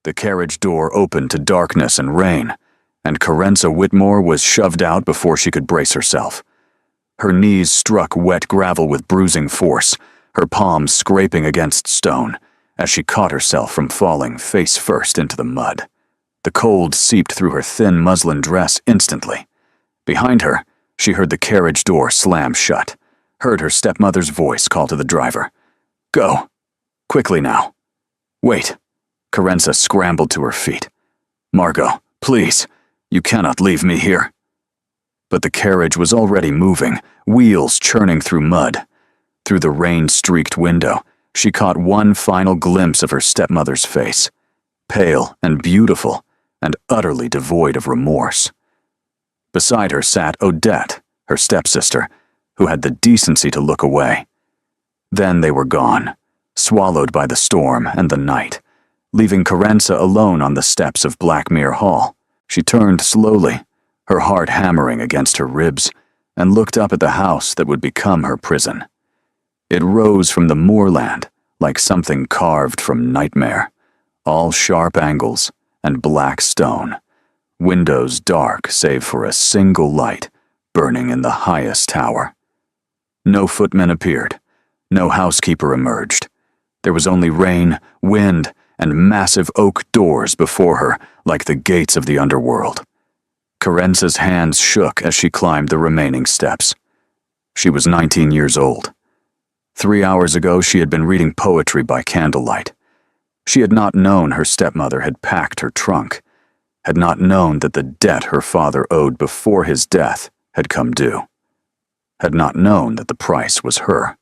The carriage door opened to darkness and rain, and Carenza Whitmore was shoved out before she could brace herself. Her knees struck wet gravel with bruising force, her palms scraping against stone, as she caught herself from falling face first into the mud. The cold seeped through her thin muslin dress instantly. Behind her, she heard the carriage door slam shut, heard her stepmother's voice call to the driver. "Go. Quickly now." "Wait." Carenza scrambled to her feet. "Margot, please, you cannot leave me here." But the carriage was already moving, wheels churning through mud. Through the rain-streaked window, she caught one final glimpse of her stepmother's face, pale and beautiful and utterly devoid of remorse. Beside her sat Odette, her stepsister, who had the decency to look away. Then they were gone, swallowed by the storm and the night, leaving Carenza alone on the steps of Blackmere Hall. She turned slowly, her heart hammering against her ribs, and looked up at the house that would become her prison. It rose from the moorland like something carved from nightmare, all sharp angles and black stone, windows dark save for a single light burning in the highest tower. No footman appeared, no housekeeper emerged. There was only rain, wind, and massive oak doors before her like the gates of the underworld. Carenza's hands shook as she climbed the remaining steps. She was 19 years old. 3 hours ago, she had been reading poetry by candlelight. She had not known her stepmother had packed her trunk, had not known that the debt her father owed before his death had come due, had not known that the price was her.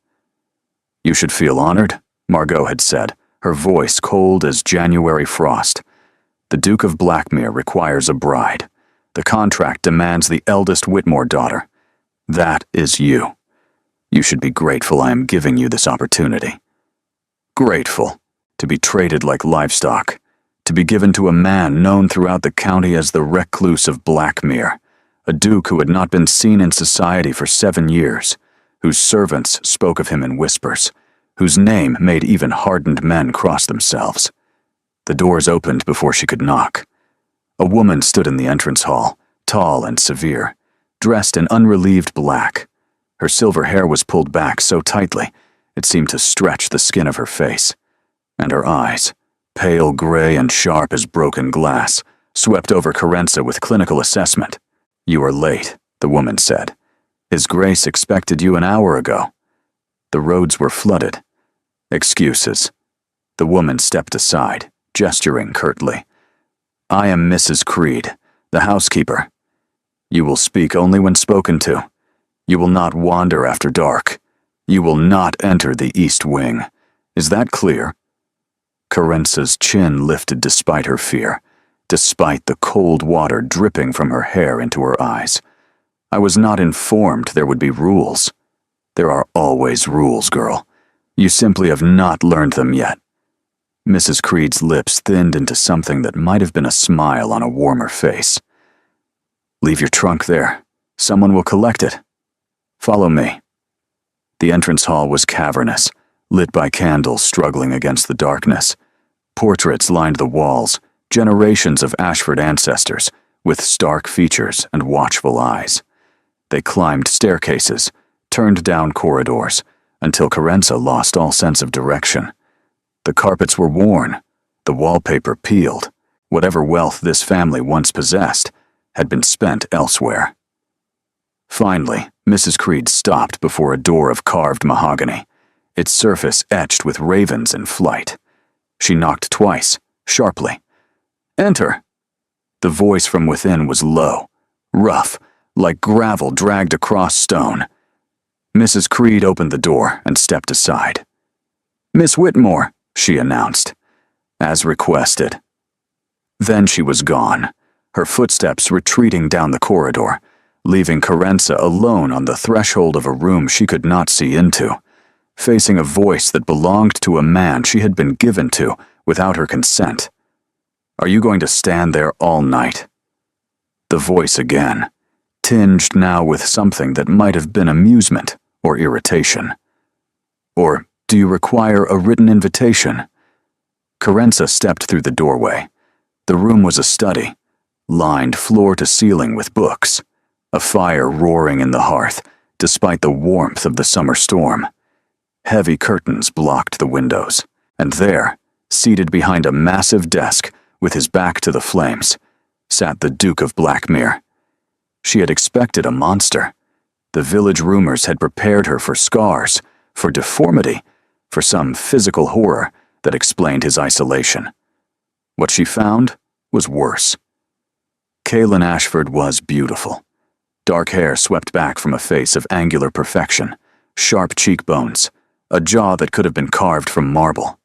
"You should feel honored," Margot had said, her voice cold as January frost. "The Duke of Blackmere requires a bride. The contract demands the eldest Whitmore daughter. That is you. You should be grateful I am giving you this opportunity. Grateful to be traded like livestock, to be given to a man known throughout the county as the Reclusive of Blackmere, a duke who had not been seen in society for 7 years, whose servants spoke of him in whispers, whose name made even hardened men cross themselves." The doors opened before she could knock. A woman stood in the entrance hall, tall and severe, dressed in unrelieved black. Her silver hair was pulled back so tightly, it seemed to stretch the skin of her face, and her eyes, pale gray and sharp as broken glass, swept over Carenza with clinical assessment. "You are late," the woman said. "His Grace expected you an hour ago." The roads were flooded. "Excuses." The woman stepped aside, gesturing curtly. "I am Mrs. Creed, the housekeeper. You will speak only when spoken to. You will not wander after dark. You will not enter the East Wing. Is that clear?" Carenza's chin lifted despite her fear, despite the cold water dripping from her hair into her eyes. "I was not informed there would be rules." "There are always rules, girl. You simply have not learned them yet." Mrs. Creed's lips thinned into something that might have been a smile on a warmer face. "Leave your trunk there. Someone will collect it. Follow me." The entrance hall was cavernous, lit by candles struggling against the darkness. Portraits lined the walls, generations of Ashford ancestors, with stark features and watchful eyes. They climbed staircases, turned down corridors, until Carenza lost all sense of direction. The carpets were worn, the wallpaper peeled. Whatever wealth this family once possessed had been spent elsewhere. Finally, Mrs. Creed stopped before a door of carved mahogany, its surface etched with ravens in flight. She knocked twice, sharply. "Enter." The voice from within was low, rough, like gravel dragged across stone. Mrs. Creed opened the door and stepped aside. "Miss Whitmore," she announced, as requested. Then she was gone, her footsteps retreating down the corridor, leaving Carenza alone on the threshold of a room she could not see into, facing a voice that belonged to a man she had been given to without her consent. "Are you going to stand there all night?" The voice again, tinged now with something that might have been amusement or irritation. "Or do you require a written invitation?" Carenza stepped through the doorway. The room was a study, lined floor to ceiling with books, a fire roaring in the hearth, despite the warmth of the summer storm. Heavy curtains blocked the windows, and there, seated behind a massive desk with his back to the flames, sat the Duke of Blackmere. She had expected a monster. The village rumors had prepared her for scars, for deformity, for some physical horror that explained his isolation. What she found was worse. Kaylin Ashford was beautiful. Dark hair swept back from a face of angular perfection, sharp cheekbones, a jaw that could have been carved from marble.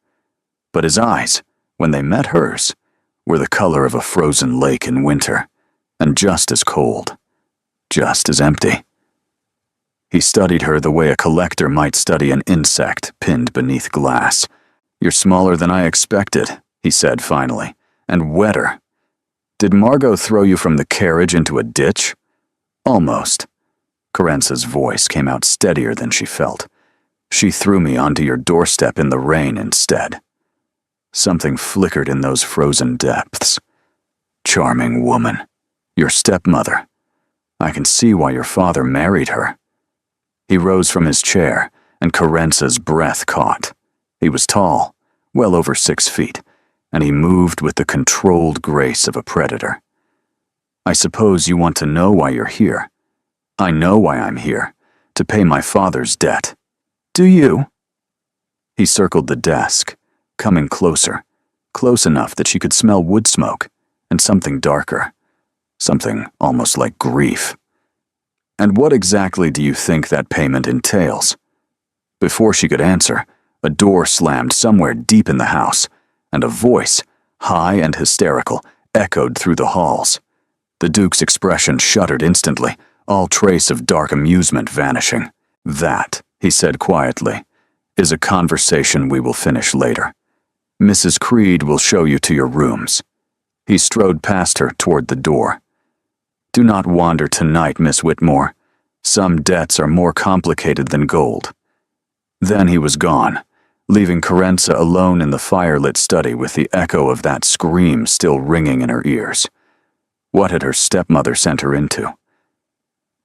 But his eyes, when they met hers, were the color of a frozen lake in winter, and just as cold, just as empty. He studied her the way a collector might study an insect pinned beneath glass. "You're smaller than I expected," he said finally, "and wetter. Did Margot throw you from the carriage into a ditch?" "Almost." Carenza's voice came out steadier than she felt. "She threw me onto your doorstep in the rain instead." Something flickered in those frozen depths. "Charming woman. Your stepmother. I can see why your father married her." He rose from his chair, and Carenza's breath caught. He was tall, well over 6 feet, and he moved with the controlled grace of a predator. "I suppose you want to know why you're here. I know why I'm here, to pay my father's debt. Do you?" He circled the desk, coming closer, close enough that she could smell wood smoke, and something darker, something almost like grief. "And what exactly do you think that payment entails?" Before she could answer, a door slammed somewhere deep in the house, and a voice, high and hysterical, echoed through the halls. The Duke's expression shuddered instantly, all trace of dark amusement vanishing. "That," he said quietly, "is a conversation we will finish later. Mrs. Creed will show you to your rooms." He strode past her toward the door. "Do not wander tonight, Miss Whitmore. Some debts are more complicated than gold." Then he was gone, leaving Carenza alone in the firelit study with the echo of that scream still ringing in her ears. What had her stepmother sent her into?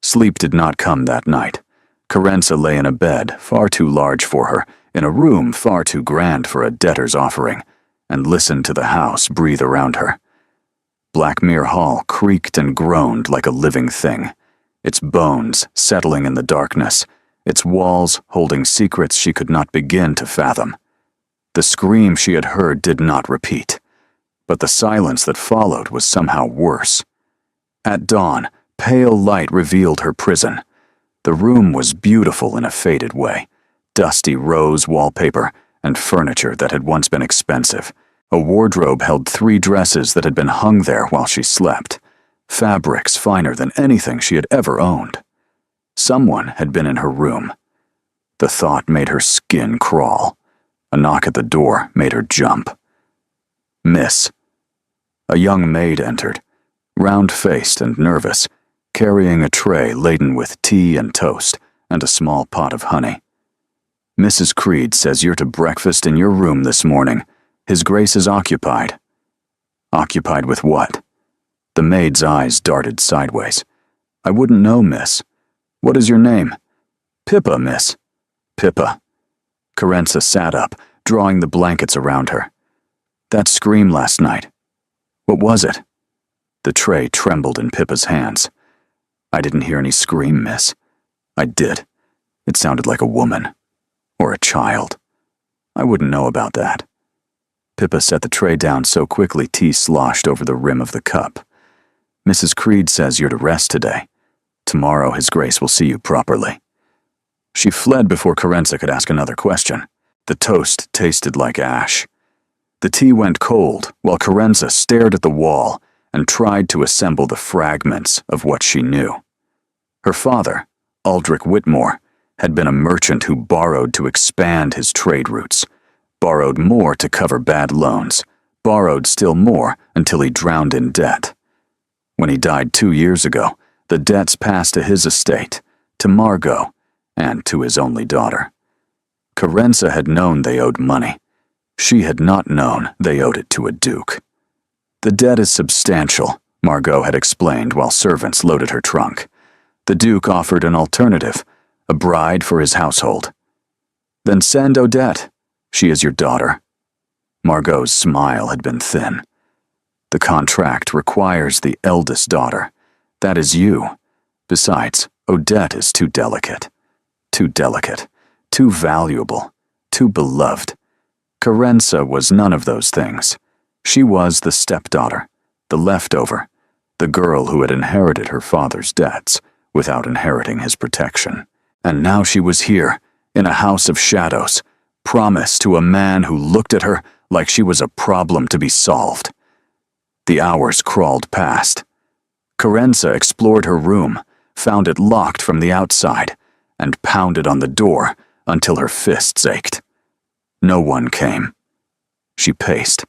Sleep did not come that night. Carenza lay in a bed far too large for her, in a room far too grand for a debtor's offering, and listened to the house breathe around her. Blackmere Hall creaked and groaned like a living thing, its bones settling in the darkness, its walls holding secrets she could not begin to fathom. The scream she had heard did not repeat, but the silence that followed was somehow worse. At dawn, pale light revealed her prison. The room was beautiful in a faded way, dusty rose wallpaper and furniture that had once been expensive. A wardrobe held 3 dresses that had been hung there while she slept, fabrics finer than anything she had ever owned. Someone had been in her room. The thought made her skin crawl. A knock at the door made her jump. "Miss." A young maid entered, round-faced and nervous, carrying a tray laden with tea and toast and a small pot of honey. "Mrs. Creed says you're to breakfast in your room this morning. His Grace is occupied." "Occupied with what?" The maid's eyes darted sideways. "I wouldn't know, miss. What is your name?" "Pippa, miss." "Pippa." Carenza sat up, drawing the blankets around her. "That scream last night. What was it?" The tray trembled in Pippa's hands. "I didn't hear any scream, miss." "I did. It sounded like a woman. Or a child. I wouldn't know about that." Pippa set the tray down so quickly tea sloshed over the rim of the cup. "Mrs. Creed says you're to rest today. Tomorrow His Grace will see you properly." She fled before Carenza could ask another question. The toast tasted like ash. The tea went cold while Carenza stared at the wall and tried to assemble the fragments of what she knew. Her father, Aldrich Whitmore, had been a merchant who borrowed to expand his trade routes, borrowed more to cover bad loans, borrowed still more until he drowned in debt. When he died 2 years ago, the debts passed to his estate, to Margot, and to his only daughter. Carenza had known they owed money. She had not known they owed it to a duke. The debt is substantial, Margot had explained while servants loaded her trunk. The duke offered an alternative, a bride for his household. Then send Odette. She is your daughter. Margot's smile had been thin. The contract requires the eldest daughter. That is you. Besides, Odette is too delicate. Too delicate. Too valuable. Too beloved. Carenza was none of those things. She was the stepdaughter, the leftover, the girl who had inherited her father's debts without inheriting his protection. And now she was here, in a house of shadows, promised to a man who looked at her like she was a problem to be solved. The hours crawled past. Carenza explored her room, found it locked from the outside, and pounded on the door until her fists ached. No one came. She paced.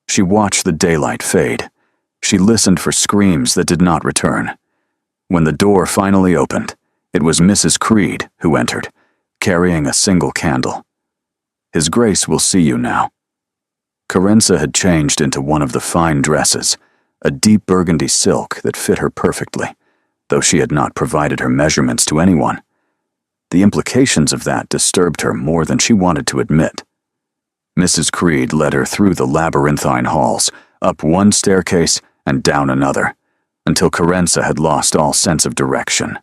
She watched the daylight fade. She listened for screams that did not return. When the door finally opened, it was Mrs. Creed who entered, carrying a single candle. His Grace will see you now. Carenza had changed into one of the fine dresses, a deep burgundy silk that fit her perfectly, though she had not provided her measurements to anyone. The implications of that disturbed her more than she wanted to admit. Mrs. Creed led her through the labyrinthine halls, up one staircase and down another, until Carenza had lost all sense of direction.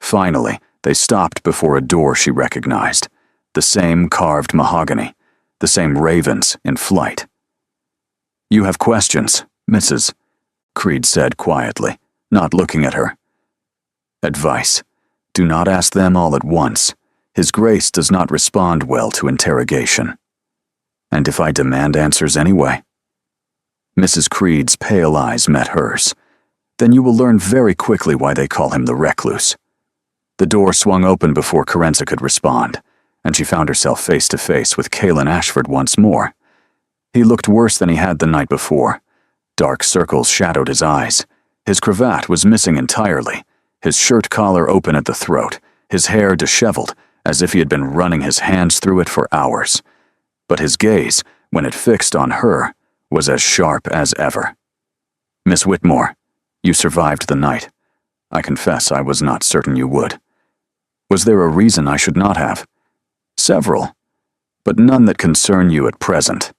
Finally, they stopped before a door she recognized, the same carved mahogany, the same ravens in flight. "You have questions, Mrs." Creed said quietly, not looking at her. "Advice. Do not ask them all at once. His Grace does not respond well to interrogation." "And if I demand answers anyway?" Mrs. Creed's pale eyes met hers. "Then you will learn very quickly why they call him the Recluse." The door swung open before Carenza could respond, and she found herself face to face with Calen Ashford once more. He looked worse than he had the night before. Dark circles shadowed his eyes. His cravat was missing entirely, his shirt collar open at the throat, his hair disheveled, as if he had been running his hands through it for hours. But his gaze, when it fixed on her, was as sharp as ever. "Miss Whitmore, you survived the night. I confess I was not certain you would. Was there a reason I should not have?" "Several, but none that concern you at present."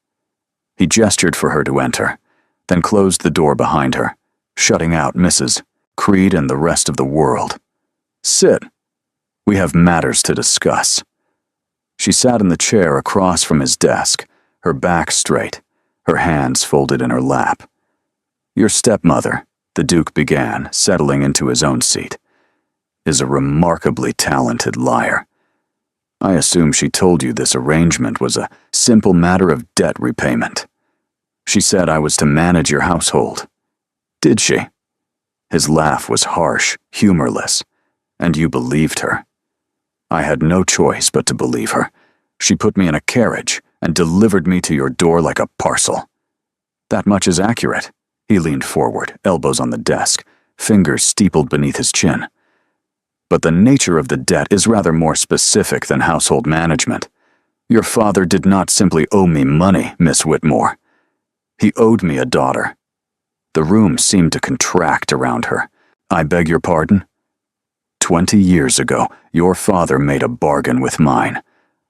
He gestured for her to enter, then closed the door behind her, shutting out Mrs. Creed and the rest of the world. "Sit. We have matters to discuss." She sat in the chair across from his desk, her back straight, her hands folded in her lap. "Your stepmother," the Duke began, settling into his own seat, "is a remarkably talented liar. I assume she told you this arrangement was a simple matter of debt repayment. She said I was to manage your household. Did she?" His laugh was harsh, humorless, and you believed her. "I had no choice but to believe her. She put me in a carriage and delivered me to your door like a parcel." "That much is accurate." He leaned forward, elbows on the desk, fingers steepled beneath his chin. "But the nature of the debt is rather more specific than household management. Your father did not simply owe me money, Miss Whitmore. He owed me a daughter." The room seemed to contract around her. "I beg your pardon?" 20 years ago, your father made a bargain with mine,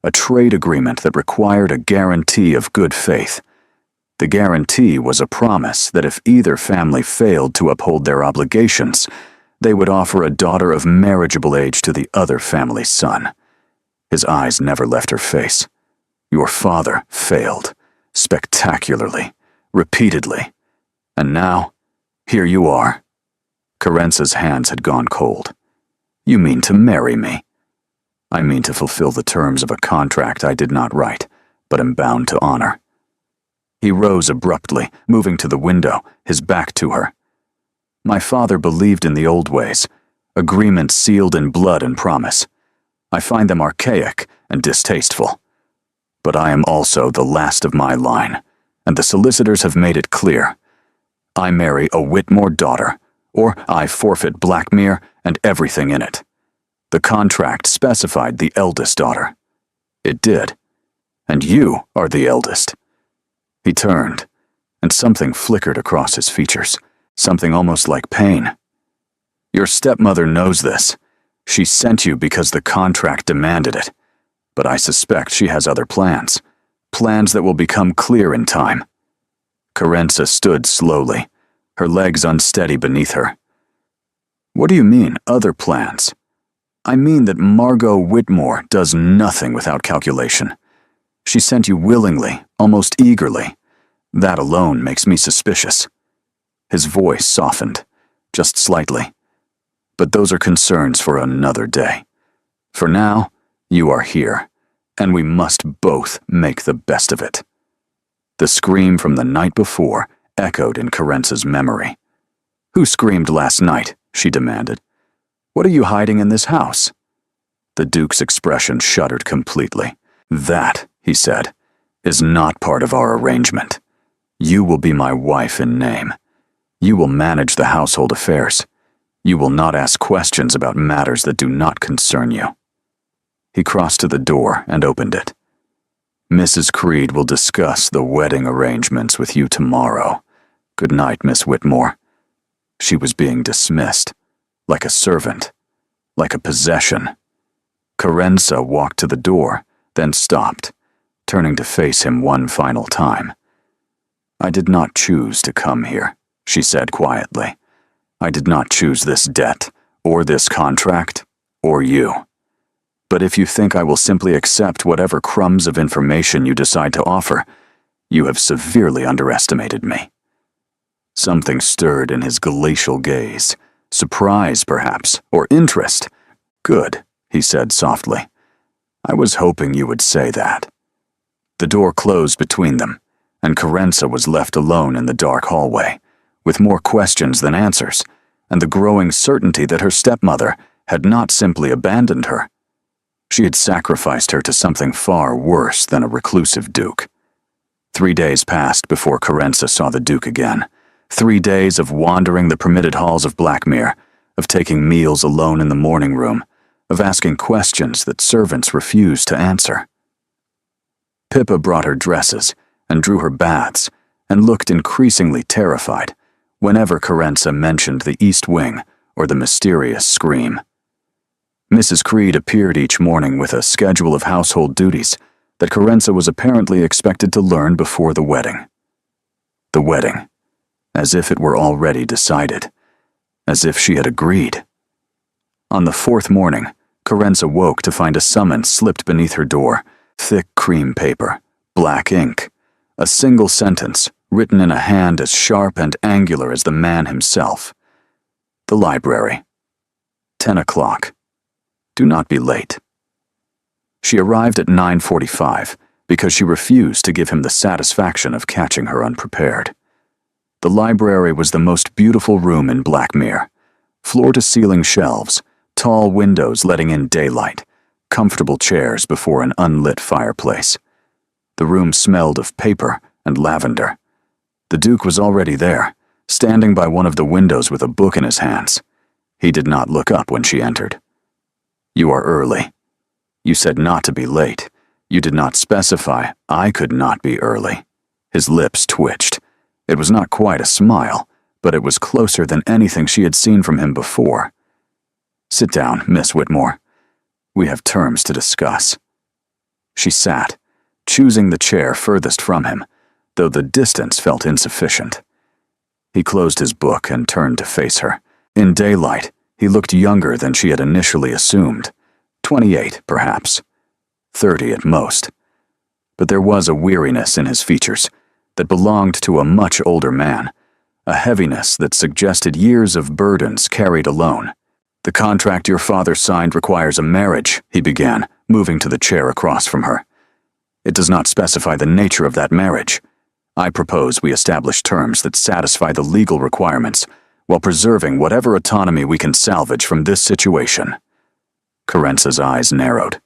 a trade agreement that required a guarantee of good faith. The guarantee was a promise that if either family failed to uphold their obligations, they would offer a daughter of marriageable age to the other family's son. His eyes never left her face. Your father failed, spectacularly, repeatedly. And now, here you are. Carenza's hands had gone cold. "You mean to marry me?" "I mean to fulfill the terms of a contract I did not write, but am bound to honor." He rose abruptly, moving to the window, his back to her. "My father believed in the old ways, agreements sealed in blood and promise. I find them archaic and distasteful. But I am also the last of my line, and the solicitors have made it clear. I marry a Whitmore daughter, or I forfeit Blackmere and everything in it. The contract specified the eldest daughter. It did. and you are the eldest." He turned, and something flickered across his features, something almost like pain. "Your stepmother knows this. She sent you because the contract demanded it. But I suspect she has other plans. Plans that will become clear in time." Carenza stood slowly, her legs unsteady beneath her. "What do you mean, other plans?" "I mean that Margot Whitmore does nothing without calculation. She sent you willingly, almost eagerly. That alone makes me suspicious." His voice softened, just slightly. "But those are concerns for another day. For now, you are here, and we must both make the best of it." The scream from the night before echoed in Carenza's memory. "Who screamed last night?" she demanded. "What are you hiding in this house?" The Duke's expression shuddered completely. "That," he said, "is not part of our arrangement. You will be my wife in name. You will manage the household affairs. You will not ask questions about matters that do not concern you." He crossed to the door and opened it. "Mrs. Creed will discuss the wedding arrangements with you tomorrow. Good night, Miss Whitmore." She was being dismissed, like a servant, like a possession. Carenza walked to the door, then stopped, turning to face him one final time. "I did not choose to come here," she said quietly. "I did not choose this debt, or this contract, or you. But if you think I will simply accept whatever crumbs of information you decide to offer, you have severely underestimated me." Something stirred in his glacial gaze. Surprise, perhaps, or interest. "Good," he said softly. "I was hoping you would say that." The door closed between them, and Carenza was left alone in the dark hallway, with more questions than answers, and the growing certainty that her stepmother had not simply abandoned her. She had sacrificed her to something far worse than a reclusive Duke. 3 days passed before Carenza saw the Duke again. 3 days of wandering the permitted halls of Blackmere, of taking meals alone in the morning room, of asking questions that servants refused to answer. Pippa brought her dresses and drew her baths and looked increasingly terrified whenever Carenza mentioned the East Wing or the mysterious scream. Mrs. Creed appeared each morning with a schedule of household duties that Carenza was apparently expected to learn before the wedding. The wedding, as if it were already decided, as if she had agreed. On the 4th morning, Carenza woke to find a summons slipped beneath her door, thick cream paper, black ink, a single sentence written in a hand as sharp and angular as the man himself. The library. 10 o'clock. Do not be late. She arrived at 9:45 because she refused to give him the satisfaction of catching her unprepared. The library was the most beautiful room in Blackmere. Floor-to-ceiling shelves, tall windows letting in daylight, comfortable chairs before an unlit fireplace. The room smelled of paper and lavender. The Duke was already there, standing by one of the windows with a book in his hands. He did not look up when she entered. "You are early. You said not to be late. You did not specify I could not be early." His lips twitched. It was not quite a smile, but it was closer than anything she had seen from him before. "Sit down, Miss Whitmore. We have terms to discuss." She sat, choosing the chair furthest from him, though the distance felt insufficient. He closed his book and turned to face her. In daylight, he looked younger than she had initially assumed. 28, perhaps. 30 at most. But there was a weariness in his features that belonged to a much older man, a heaviness that suggested years of burdens carried alone. "The contract your father signed requires a marriage," he began, moving to the chair across from her. "It does not specify the nature of that marriage. I propose we establish terms that satisfy the legal requirements while preserving whatever autonomy we can salvage from this situation." Carenza's eyes narrowed.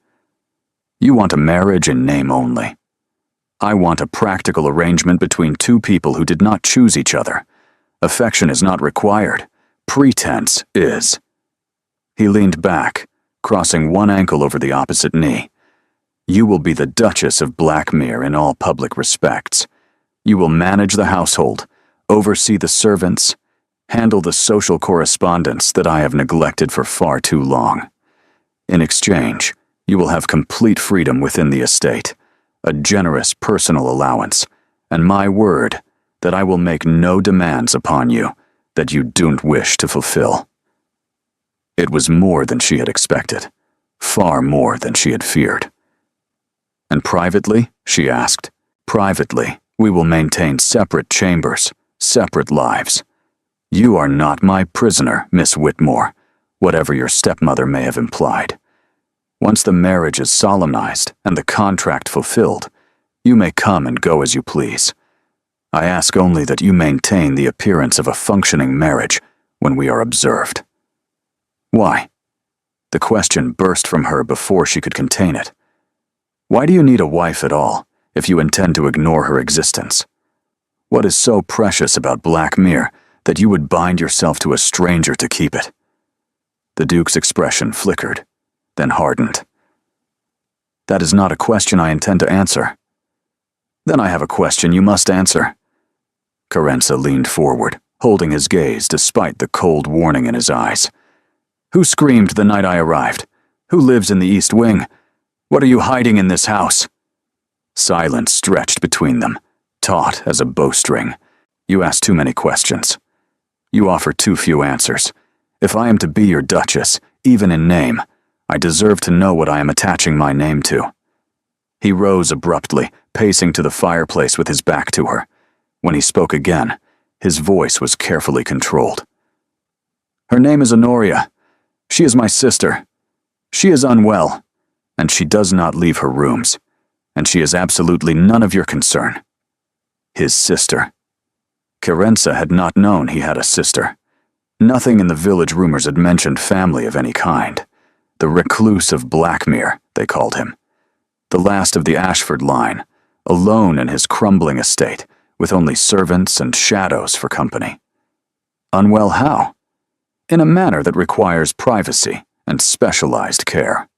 "You want a marriage in name only. I want a practical arrangement between two people who did not choose each other. Affection is not required. Pretense is." He leaned back, crossing one ankle over the opposite knee. You will be the Duchess of Blackmere in all public respects. You will manage the household, oversee the servants, handle the social correspondence that I have neglected for far too long. In exchange, you will have complete freedom within the estate, a generous personal allowance, and my word that I will make no demands upon you that you don't wish to fulfill." It was more than she had expected, far more than she had feared. "And privately?" she asked. "Privately, we will maintain separate chambers, separate lives. You are not my prisoner, Miss Whitmore, whatever your stepmother may have implied. Once the marriage is solemnized and the contract fulfilled, you may come and go as you please. I ask only that you maintain the appearance of a functioning marriage when we are observed." "Why?" The question burst from her before she could contain it. "Why do you need a wife at all, if you intend to ignore her existence? What is so precious about Blackmere that you would bind yourself to a stranger to keep it?" The Duke's expression flickered, then hardened. "That is not a question I intend to answer." "Then I have a question you must answer." Carenza leaned forward, holding his gaze despite the cold warning in his eyes. "Who screamed the night I arrived? Who lives in the East Wing? What are you hiding in this house?" Silence stretched between them, taut as a bowstring. "You ask too many questions. You offer too few answers. If I am to be your Duchess, even in name, I deserve to know what I am attaching my name to." He rose abruptly, pacing to the fireplace with his back to her. When he spoke again, his voice was carefully controlled. "Her name is Honoria. She is my sister. She is unwell, and she does not leave her rooms, and she is absolutely none of your concern." His sister. Carenza had not known he had a sister. Nothing in the village rumors had mentioned family of any kind. The Reclusive of Blackmere, they called him. The last of the Ashford line, alone in his crumbling estate, with only servants and shadows for company. Unwell how? In a manner that requires privacy and specialized care.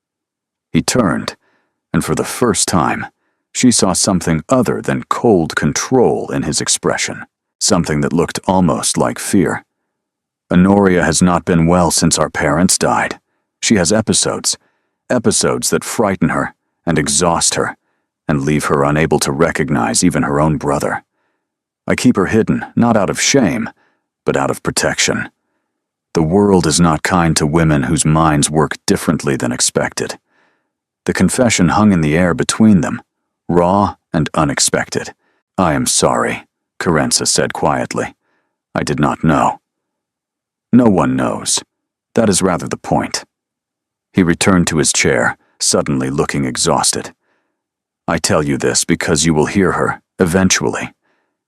He turned, and for the first time, she saw something other than cold control in his expression, something that looked almost like fear. "Honoria has not been well since our parents died. She has episodes that frighten her and exhaust her, and leave her unable to recognize even her own brother. I keep her hidden, not out of shame, but out of protection. The world is not kind to women whose minds work differently than expected." The confession hung in the air between them, raw and unexpected. "I am sorry," Carenza said quietly. "I did not know." "No one knows. That is rather the point." He returned to his chair, suddenly looking exhausted. "I tell you this because you will hear her, eventually,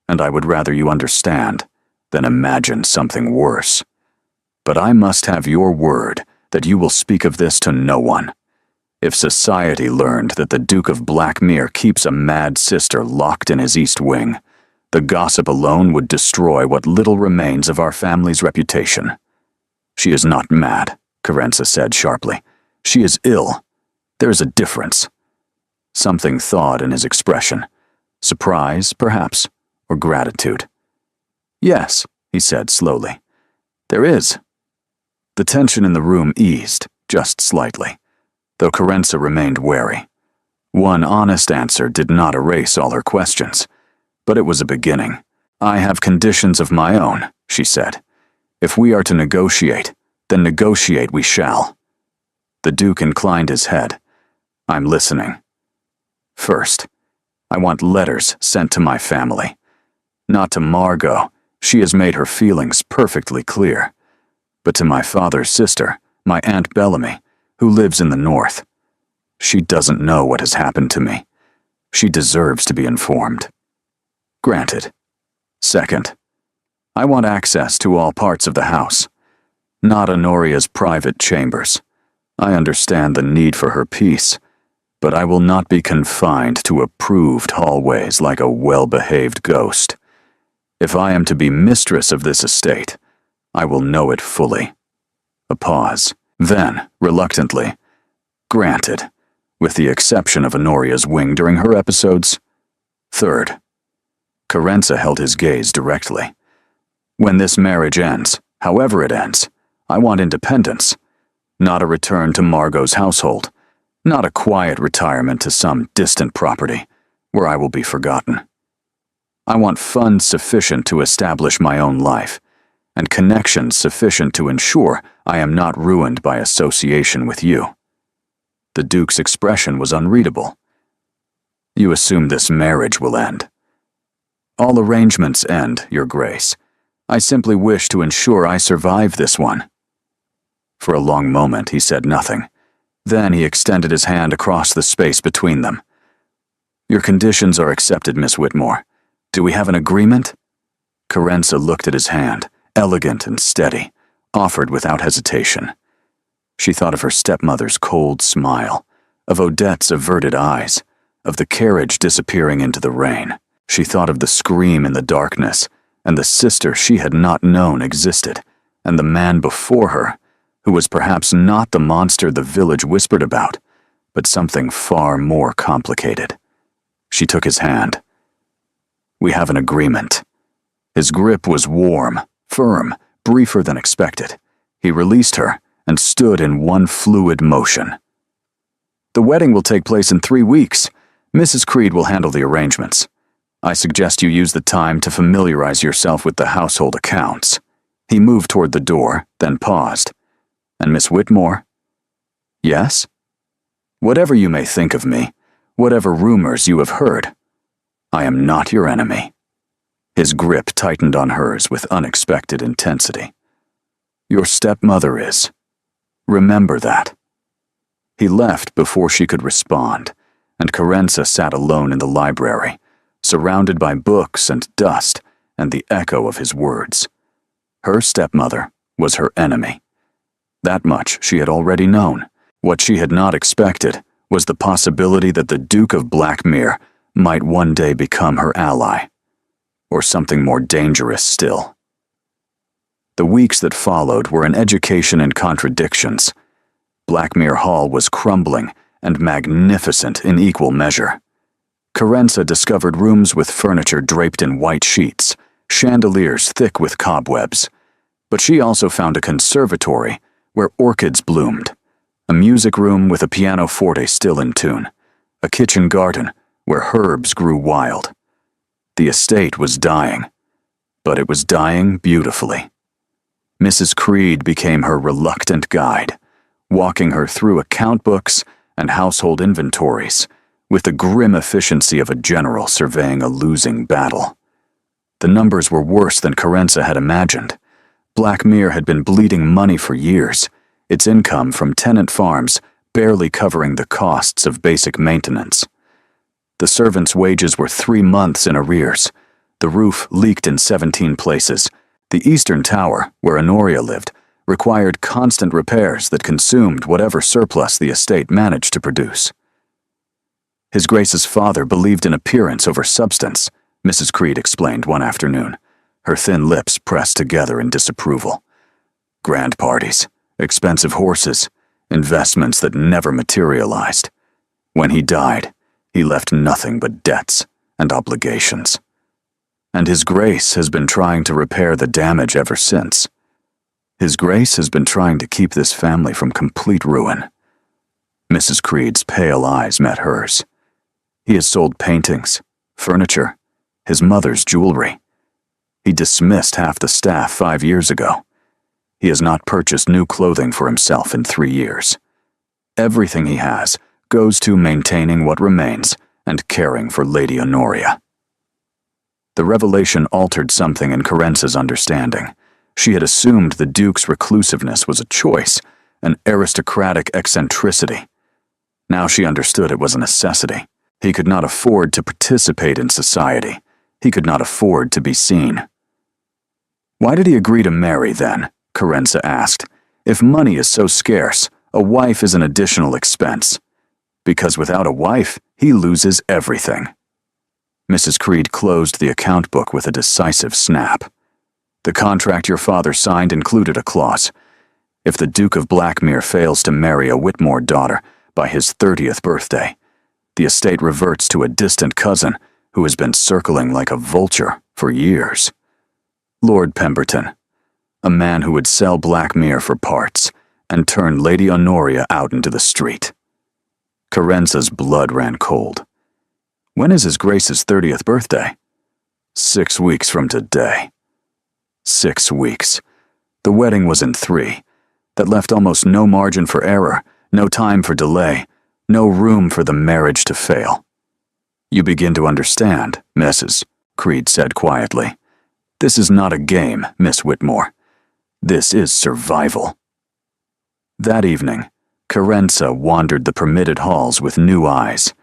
and I would rather you understand than imagine something worse. But I must have your word that you will speak of this to no one. If society learned that the Duke of Blackmere keeps a mad sister locked in his East Wing, the gossip alone would destroy what little remains of our family's reputation." "She is not mad," Carenza said sharply. "She is ill. There is a difference." Something thawed in his expression. Surprise, perhaps, or gratitude. "Yes," he said slowly. "There is." The tension in the room eased, just slightly, though Carenza remained wary. One honest answer did not erase all her questions, but it was a beginning. "I have conditions of my own," she said. "If we are to negotiate, then negotiate we shall." The Duke inclined his head. "I'm listening. First, I want letters sent to my family. Not to Margot, she has made her feelings perfectly clear, but to my father's sister, my Aunt Bellamy, who lives in the north. She doesn't know what has happened to me. She deserves to be informed." "Granted." "Second, I want access to all parts of the house, not Honoria's private chambers. I understand the need for her peace, but I will not be confined to approved hallways like a well-behaved ghost. If I am to be mistress of this estate, I will know it fully." A pause. Then, reluctantly, "Granted. with the exception of Honoria's wing during her episodes. Third, Carenza held his gaze directly. When this marriage ends, however it ends, I want independence. Not a return to Margot's household. Not a quiet retirement to some distant property, where I will be forgotten. I want funds sufficient to establish my own life, and connections sufficient to ensure I am not ruined by association with you. The Duke's expression was unreadable. You assume this marriage will end. All arrangements end, Your Grace. I simply wish to ensure I survive this one. For a long moment he said nothing. Then he extended his hand across the space between them. Your conditions are accepted, Miss Whitmore. Do we have an agreement? Carenza looked at his hand, elegant and steady, offered without hesitation. She thought of her stepmother's cold smile, of Odette's averted eyes, of the carriage disappearing into the rain. She thought of the scream in the darkness, and the sister she had not known existed, and the man before her, who was perhaps not the monster the village whispered about, but something far more complicated. She took his hand. We have an agreement. His grip was warm, firm, briefer than expected. He released her and stood in one fluid motion. The wedding will take place in 3 weeks. Mrs. Creed will handle the arrangements. I suggest you use the time to familiarize yourself with the household accounts. He moved toward the door, then paused. And Miss Whitmore? Yes? Whatever you may think of me, whatever rumors you have heard, I am not your enemy. His grip tightened on hers with unexpected intensity. Your stepmother is. Remember that. He left before she could respond, and Carenza sat alone in the library, surrounded by books and dust and the echo of his words. Her stepmother was her enemy. That much she had already known. What she had not expected was the possibility that the Duke of Blackmere might one day become her ally, or something more dangerous still. The weeks that followed were an education in contradictions. Blackmere Hall was crumbling and magnificent in equal measure. Carenza discovered rooms with furniture draped in white sheets, chandeliers thick with cobwebs, but she also found a conservatory where orchids bloomed, a music room with a pianoforte still in tune, a kitchen garden where herbs grew wild. The estate was dying, but it was dying beautifully. Mrs. Creed became her reluctant guide, walking her through account books and household inventories with the grim efficiency of a general surveying a losing battle. The numbers were worse than Carenza had imagined. Blackmere had been bleeding money for years, its income from tenant farms barely covering the costs of basic maintenance. The servants' wages were 3 months in arrears. The roof leaked in 17 places. The eastern tower, where Honoria lived, required constant repairs that consumed whatever surplus the estate managed to produce. His Grace's father believed in appearance over substance, Mrs. Creed explained one afternoon, her thin lips pressed together in disapproval. Grand parties, expensive horses, investments that never materialized. When he died, he left nothing but debts and obligations. And His Grace has been trying to repair the damage ever since. His Grace has been trying to keep this family from complete ruin. Mrs. Creed's pale eyes met hers. He has sold paintings, furniture, his mother's jewelry. He dismissed half the staff 5 years ago. He has not purchased new clothing for himself in 3 years. Everything he has goes to maintaining what remains and caring for Lady Honoria. The revelation altered something in Carenza's understanding. She had assumed the Duke's reclusiveness was a choice, an aristocratic eccentricity. Now she understood it was a necessity. He could not afford to participate in society. He could not afford to be seen. Why did he agree to marry, then? Carenza asked. If money is so scarce, a wife is an additional expense. Because without a wife, he loses everything. Mrs. Creed closed the account book with a decisive snap. The contract your father signed included a clause. If the Duke of Blackmere fails to marry a Whitmore daughter, by his 30th birthday, the estate reverts to a distant cousin who has been circling like a vulture for years. Lord Pemberton, a man who would sell Blackmere for parts and turn Lady Honoria out into the street. Carenza's blood ran cold. When is His Grace's 30th birthday? 6 weeks from today. 6 weeks. The wedding was in 3. That left almost no margin for error, no time for delay, no room for the marriage to fail. You begin to understand, Mrs., Creed said quietly. This is not a game, Miss Whitmore. This is survival. That evening, Carenza wandered the permitted halls with new eyes.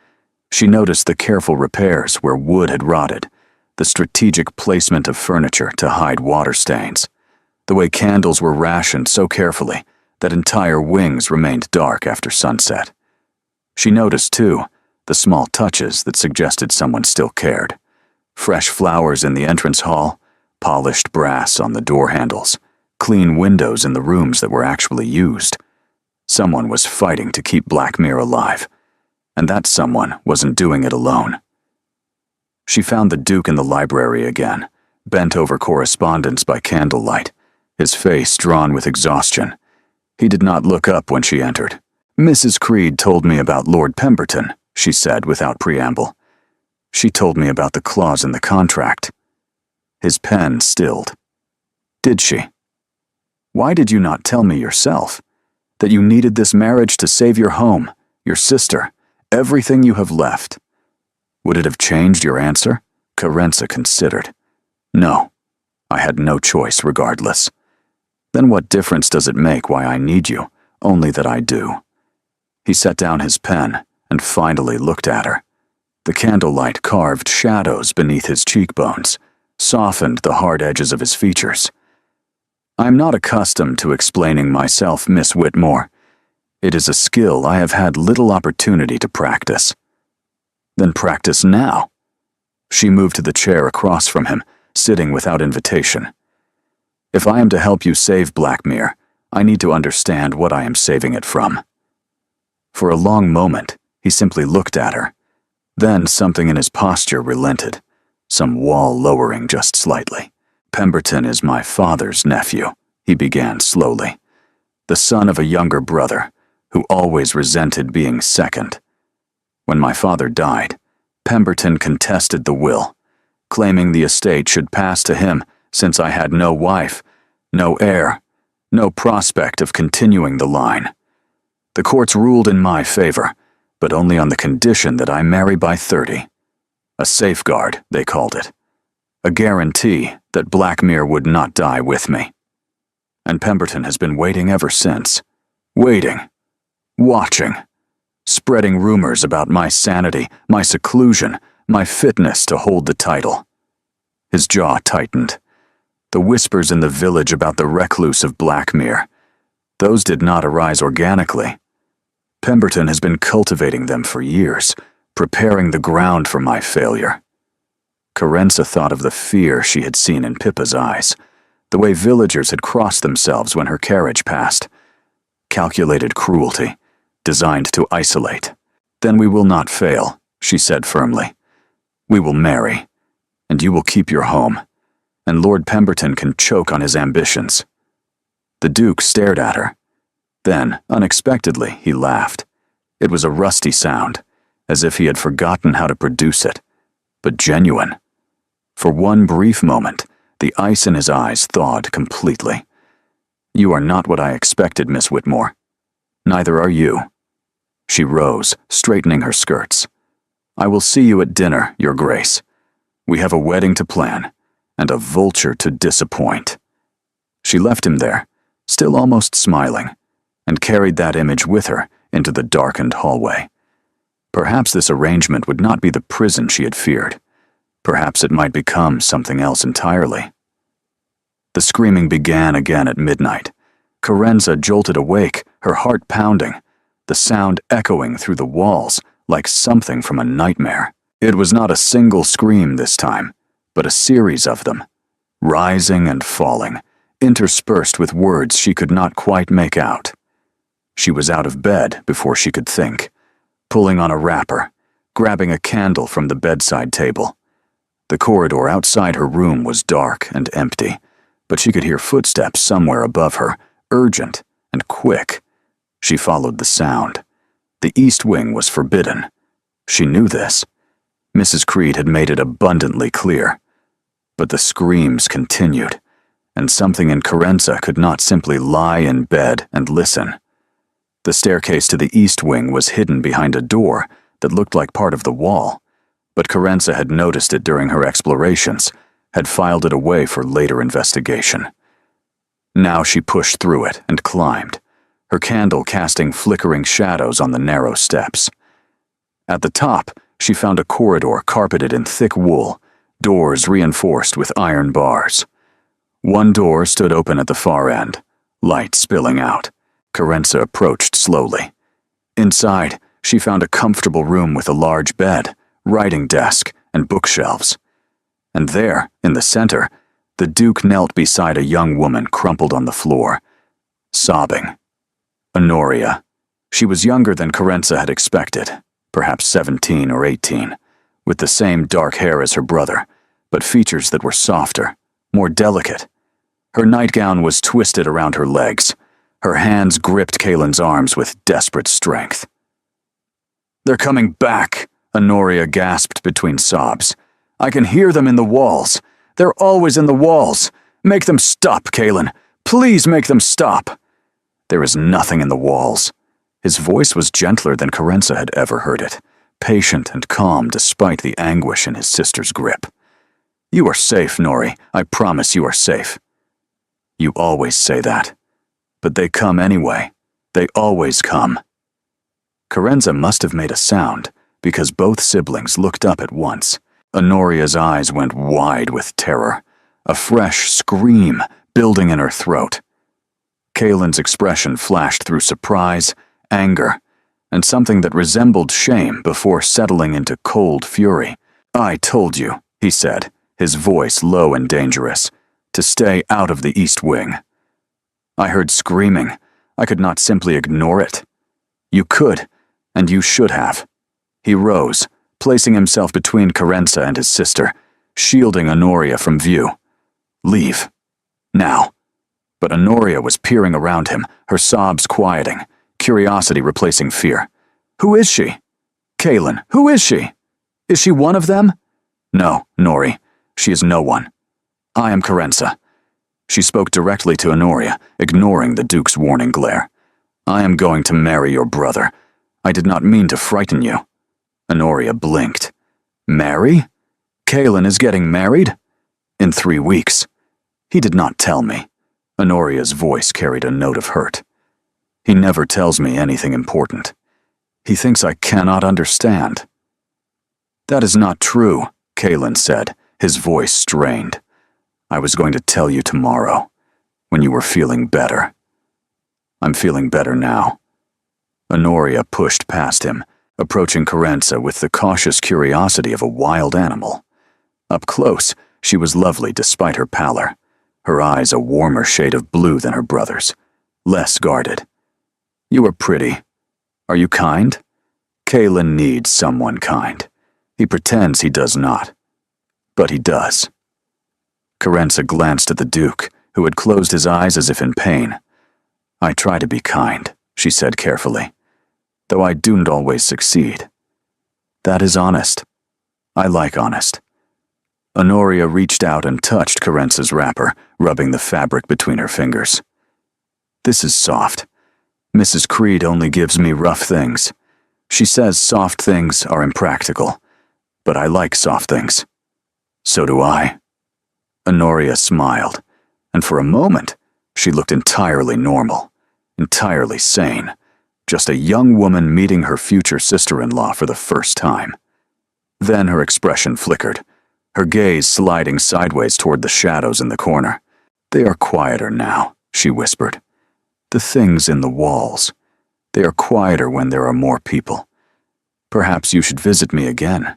She noticed the careful repairs where wood had rotted, the strategic placement of furniture to hide water stains, the way candles were rationed so carefully that entire wings remained dark after sunset. She noticed, too, the small touches that suggested someone still cared. Fresh flowers in the entrance hall, polished brass on the door handles, clean windows in the rooms that were actually used. Someone was fighting to keep Blackmere alive, and that someone wasn't doing it alone. She found the Duke in the library again, bent over correspondence by candlelight, his face drawn with exhaustion. He did not look up when she entered. Mrs. Creed told me about Lord Pemberton, she said without preamble. She told me about the clause in the contract. His pen stilled. Did she? Why did you not tell me yourself? That you needed this marriage to save your home, your sister, everything you have left. Would it have changed your answer? Carenza considered. No, I had no choice regardless. Then what difference does it make why I need you, only that I do? He set down his pen and finally looked at her. The candlelight carved shadows beneath his cheekbones, softened the hard edges of his features. I'm not accustomed to explaining myself, Miss Whitmore. It is a skill I have had little opportunity to practice. Then practice now. She moved to the chair across from him, sitting without invitation. If I am to help you save Blackmere, I need to understand what I am saving it from. For a long moment, he simply looked at her. Then something in his posture relented, some wall lowering just slightly. Pemberton is my father's nephew, he began slowly. The son of a younger brother, who always resented being second. When my father died, Pemberton contested the will, claiming the estate should pass to him since I had no wife, no heir, no prospect of continuing the line. The courts ruled in my favor, but only on the condition that I marry by 30. A safeguard, they called it. A guarantee that Blackmere would not die with me. And Pemberton has been waiting ever since. Waiting. Watching. Spreading rumors about my sanity, my seclusion, my fitness to hold the title. His jaw tightened. The whispers in the village about the recluse of Blackmere, those did not arise organically. Pemberton has been cultivating them for years, preparing the ground for my failure. Carenza thought of the fear she had seen in Pippa's eyes, the way villagers had crossed themselves when her carriage passed. Calculated cruelty, designed to isolate. Then we will not fail, she said firmly. We will marry, and you will keep your home, and Lord Pemberton can choke on his ambitions. The Duke stared at her. Then, unexpectedly, he laughed. It was a rusty sound, as if he had forgotten how to produce it, but genuine. For one brief moment, the ice in his eyes thawed completely. You are not what I expected, Miss Whitmore. Neither are you. She rose, straightening her skirts. I will see you at dinner, Your Grace. We have a wedding to plan, and a vulture to disappoint. She left him there, still almost smiling, and carried that image with her into the darkened hallway. Perhaps this arrangement would not be the prison she had feared. Perhaps it might become something else entirely. The screaming began again at midnight. Carenza jolted awake, her heart pounding, the sound echoing through the walls like something from a nightmare. It was not a single scream this time, but a series of them, rising and falling, interspersed with words she could not quite make out. She was out of bed before she could think, pulling on a wrapper, grabbing a candle from the bedside table. The corridor outside her room was dark and empty, but she could hear footsteps somewhere above her, urgent and quick. She followed the sound. The east wing was forbidden. She knew this. Mrs. Creed had made it abundantly clear. But the screams continued, and something in Carenza could not simply lie in bed and listen. The staircase to the east wing was hidden behind a door that looked like part of the wall, but Carenza had noticed it during her explorations, had filed it away for later investigation. Now she pushed through it and climbed, her candle casting flickering shadows on the narrow steps. At the top, she found a corridor carpeted in thick wool, doors reinforced with iron bars. One door stood open at the far end, light spilling out. Carenza approached slowly. Inside, she found a comfortable room with a large bed, writing desk, and bookshelves. And there, in the center, the Duke knelt beside a young woman crumpled on the floor, sobbing. Honoria. She was younger than Carenza had expected, perhaps 17 or 18, with the same dark hair as her brother, but features that were softer, more delicate. Her nightgown was twisted around her legs. Her hands gripped Kaylin's arms with desperate strength. "They're coming back," Honoria gasped between sobs. "I can hear them in the walls. They're always in the walls. Make them stop, Kaylin. Please make them stop." "There is nothing in the walls." His voice was gentler than Carenza had ever heard it, patient and calm despite the anguish in his sister's grip. "You are safe, Nori. I promise you are safe." "You always say that. But they come anyway. They always come." Carenza must have made a sound, because both siblings looked up at once. Honoria's eyes went wide with terror, a fresh scream building in her throat. Kaylin's expression flashed through surprise, anger, and something that resembled shame before settling into cold fury. "I told you," he said, his voice low and dangerous, "to stay out of the East Wing." "I heard screaming. I could not simply ignore it." "You could, and you should have." He rose, placing himself between Carenza and his sister, shielding Honoria from view. "Leave. Now." But Honoria was peering around him, her sobs quieting, curiosity replacing fear. "Who is she? Kaylin, who is she? Is she one of them?" "No, Nori. She is no one. I am Carenza." She spoke directly to Honoria, ignoring the Duke's warning glare. "I am going to marry your brother. I did not mean to frighten you." Honoria blinked. "Marry? Kaylin is getting married? In 3 weeks. He did not tell me." Honoria's voice carried a note of hurt. "He never tells me anything important. He thinks I cannot understand." "That is not true," Kaylin said, his voice strained. "I was going to tell you tomorrow, when you were feeling better." "I'm feeling better now." Honoria pushed past him, approaching Carenza with the cautious curiosity of a wild animal. Up close, she was lovely despite her pallor, her eyes a warmer shade of blue than her brother's, less guarded. "You are pretty. Are you kind?" Kaylin needs someone kind. He pretends he does not, but he does. Carenza glanced at the Duke, who had closed his eyes as if in pain. "I try to be kind," she said carefully, "though I don't always succeed. That is honest. I like honest." Honoria reached out and touched Carenza's wrapper, rubbing the fabric between her fingers. "This is soft. Mrs. Creed only gives me rough things. She says soft things are impractical, but I like soft things. So do I." Honoria smiled, and for a moment, she looked entirely normal, entirely sane, just a young woman meeting her future sister-in-law for the first time. Then her expression flickered, her gaze sliding sideways toward the shadows in the corner. "They are quieter now," she whispered. "The things in the walls. They are quieter when there are more people. Perhaps you should visit me again."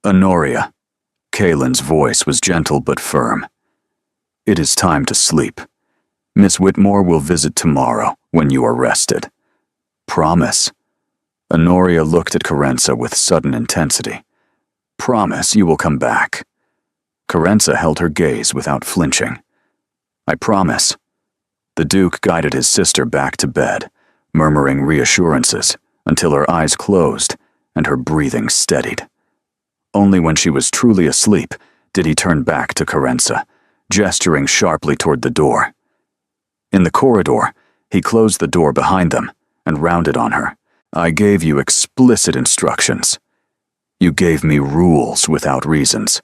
"Honoria." Kaylin's voice was gentle but firm. "It is time to sleep. Miss Whitmore will visit tomorrow when you are rested." Promise. Honoria looked at Carenza with sudden intensity. Promise you will come back. Carenza held her gaze without flinching. I promise. The Duke guided his sister back to bed, murmuring reassurances until her eyes closed and her breathing steadied. Only when she was truly asleep did he turn back to Carenza, gesturing sharply toward the door. In the corridor, he closed the door behind them and rounded on her. I gave you explicit instructions. You gave me rules without reasons.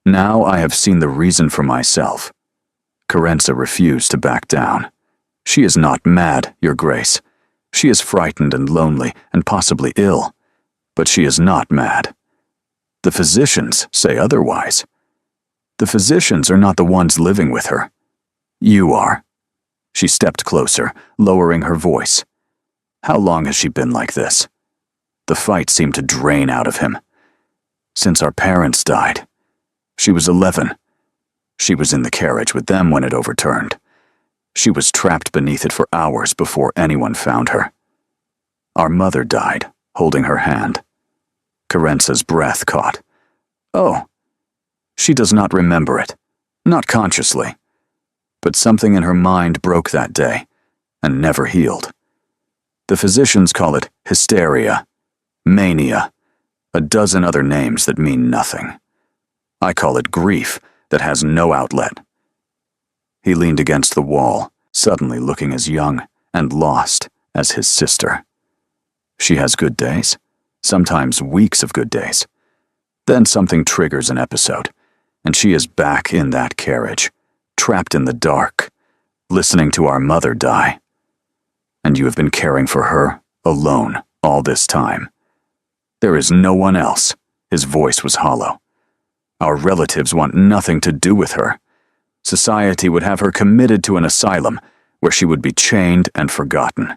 Now I have seen the reason for myself. Carenza refused to back down. She is not mad, Your Grace. She is frightened and lonely and possibly ill, but she is not mad. The physicians say otherwise. The physicians are not the ones living with her. You are. She stepped closer, lowering her voice. How long has she been like this? The fight seemed to drain out of him. Since our parents died. She was 11. She was in the carriage with them when it overturned. She was trapped beneath it for hours before anyone found her. Our mother died, holding her hand. Carenza's breath caught. Oh. She does not remember it. Not consciously. But something in her mind broke that day, and never healed. The physicians call it hysteria, mania, a dozen other names that mean nothing. I call it grief that has no outlet. He leaned against the wall, suddenly looking as young and lost as his sister. She has good days, sometimes weeks of good days. Then something triggers an episode, and she is back in that carriage, trapped in the dark, listening to our mother die. And you have been caring for her, alone, all this time. There is no one else. His voice was hollow. Our relatives want nothing to do with her. Society would have her committed to an asylum where she would be chained and forgotten.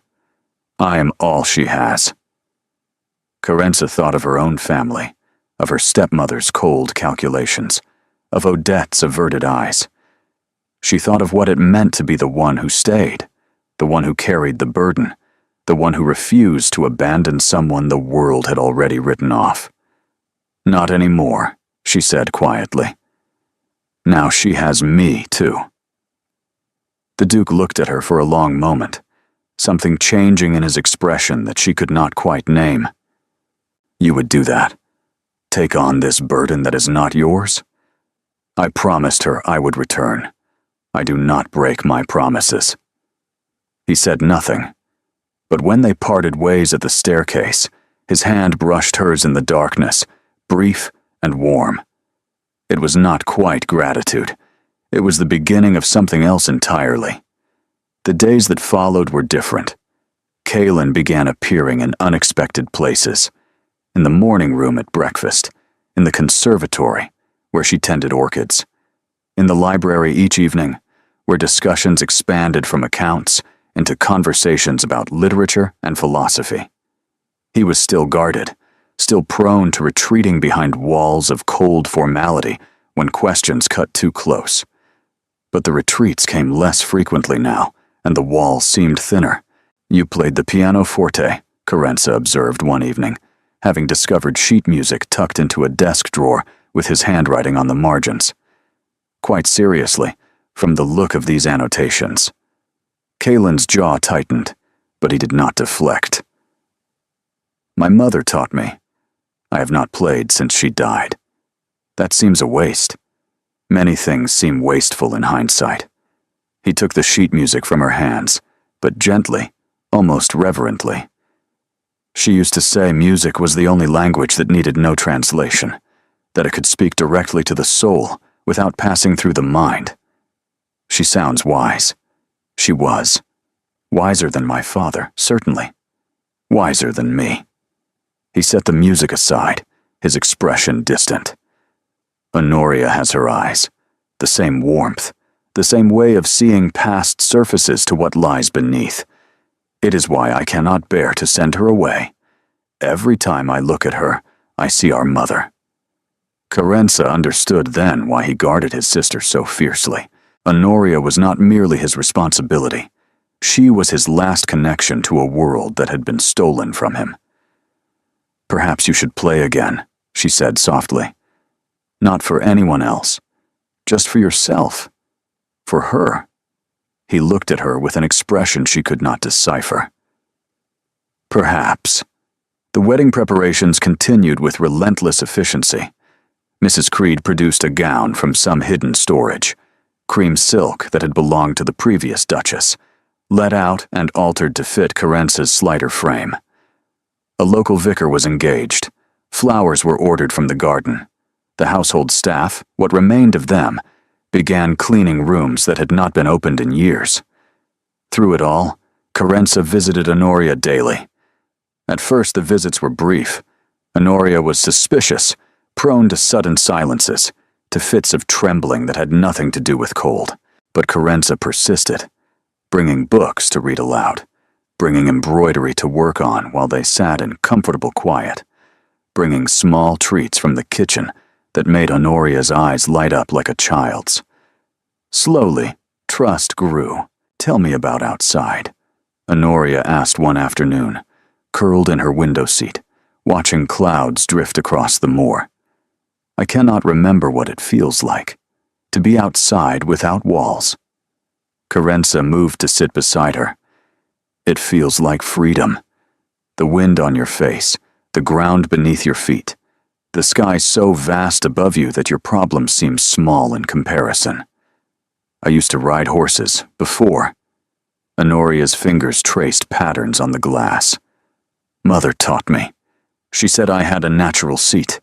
I am all she has. Carenza thought of her own family, of her stepmother's cold calculations, of Odette's averted eyes. She thought of what it meant to be the one who stayed, the one who carried the burden, the one who refused to abandon someone the world had already written off. Not anymore, she said quietly. Now she has me, too. The Duke looked at her for a long moment, something changing in his expression that she could not quite name. You would do that? Take on this burden that is not yours? I promised her I would return. I do not break my promises. He said nothing, but when they parted ways at the staircase, his hand brushed hers in the darkness, brief and warm. It was not quite gratitude. It was the beginning of something else entirely. The days that followed were different. Kaelin began appearing in unexpected places. In the morning room at breakfast, in the conservatory, where she tended orchids, in the library each evening, where discussions expanded from accounts into conversations about literature and philosophy. He was still guarded, still prone to retreating behind walls of cold formality when questions cut too close. But the retreats came less frequently now, and the walls seemed thinner. You played the pianoforte, Carenza observed one evening, having discovered sheet music tucked into a desk drawer with his handwriting on the margins. Quite seriously, from the look of these annotations. Kaelin's jaw tightened, but he did not deflect. My mother taught me. I have not played since she died. That seems a waste. Many things seem wasteful in hindsight. He took the sheet music from her hands, but gently, almost reverently. She used to say music was the only language that needed no translation, that it could speak directly to the soul without passing through the mind. She sounds wise. She was. Wiser than my father, certainly. Wiser than me. He set the music aside, his expression distant. Honoria has her eyes, the same warmth, the same way of seeing past surfaces to what lies beneath. It is why I cannot bear to send her away. Every time I look at her, I see our mother. Carenza understood then why he guarded his sister so fiercely. Honoria was not merely his responsibility. She was his last connection to a world that had been stolen from him. "Perhaps you should play again," she said softly. "Not for anyone else. Just for yourself. For her." He looked at her with an expression she could not decipher. Perhaps. The wedding preparations continued with relentless efficiency. Mrs. Creed produced a gown from some hidden storage, cream silk that had belonged to the previous Duchess, let out and altered to fit Carence's slighter frame. A local vicar was engaged. Flowers were ordered from the garden. The household staff, what remained of them, began cleaning rooms that had not been opened in years. Through it all, Carence visited Honoria daily. At first the visits were brief. Honoria was suspicious, prone to sudden silences, to fits of trembling that had nothing to do with cold. But Carence persisted, bringing books to read aloud, bringing embroidery to work on while they sat in comfortable quiet, bringing small treats from the kitchen that made Honoria's eyes light up like a child's. Slowly, trust grew. "Tell me about outside," Honoria asked one afternoon, curled in her window seat, watching clouds drift across the moor. "I cannot remember what it feels like, to be outside without walls." Carenza moved to sit beside her. "It feels like freedom. The wind on your face, the ground beneath your feet, the sky so vast above you that your problems seem small in comparison. I used to ride horses, before." Honoria's fingers traced patterns on the glass. "Mother taught me. She said I had a natural seat.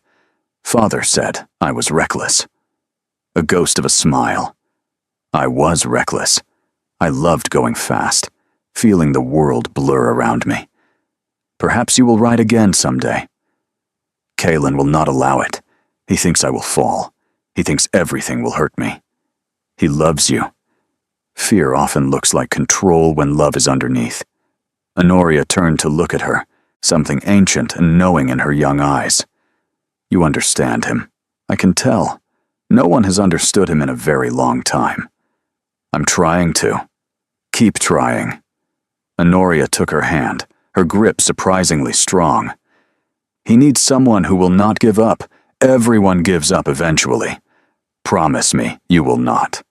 Father said I was reckless." A ghost of a smile. "I was reckless. I loved going fast, feeling the world blur around me. Perhaps you will ride again someday." "Kalen will not allow it. He thinks I will fall. He thinks everything will hurt me. He loves you. Fear often looks like control when love is underneath." Honoria turned to look at her, something ancient and knowing in her young eyes. "You understand him. I can tell. No one has understood him in a very long time. I'm trying to. Keep trying." Honoria took her hand, her grip surprisingly strong. "He needs someone who will not give up. Everyone gives up eventually. Promise me you will not."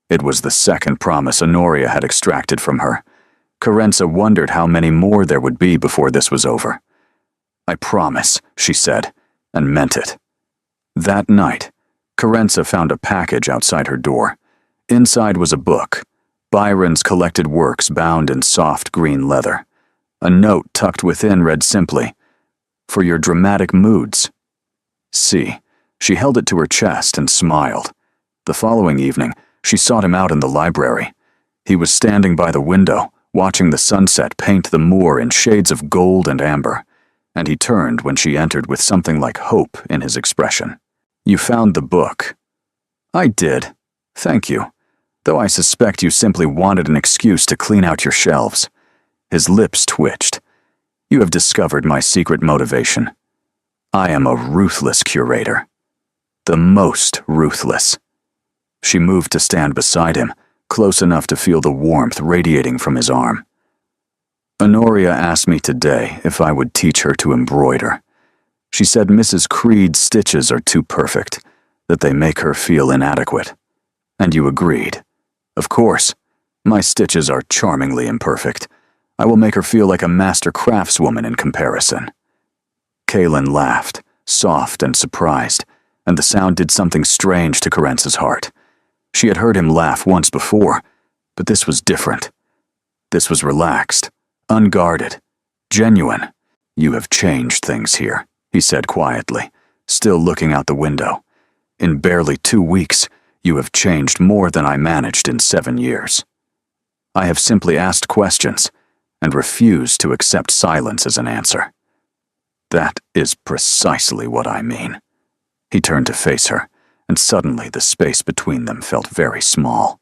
It was the second promise Honoria had extracted from her. Carenza wondered how many more there would be before this was over. "I promise," she said, and meant it. That night, Carenza found a package outside her door. Inside was a book, Byron's collected works bound in soft green leather. A note tucked within read simply, "For your dramatic moods." See, she held it to her chest and smiled. The following evening, she sought him out in the library. He was standing by the window, watching the sunset paint the moor in shades of gold and amber, and he turned when she entered with something like hope in his expression. "You found the book." "I did. Thank you. Though I suspect you simply wanted an excuse to clean out your shelves." His lips twitched. "You have discovered my secret motivation. I am a ruthless curator. The most ruthless." She moved to stand beside him, close enough to feel the warmth radiating from his arm. "Honoria asked me today if I would teach her to embroider. She said Mrs. Creed's stitches are too perfect, that they make her feel inadequate. And you agreed. Of course, my stitches are charmingly imperfect. I will make her feel like a master craftswoman in comparison." Kalen laughed, soft and surprised, and the sound did something strange to Carence's heart. She had heard him laugh once before, but this was different. This was relaxed, unguarded, genuine. "You have changed things here," he said quietly, still looking out the window. "In barely 2 weeks, you have changed more than I managed in 7 years. I have simply asked questions and refused to accept silence as an answer. That is precisely what I mean." He turned to face her, and suddenly the space between them felt very small.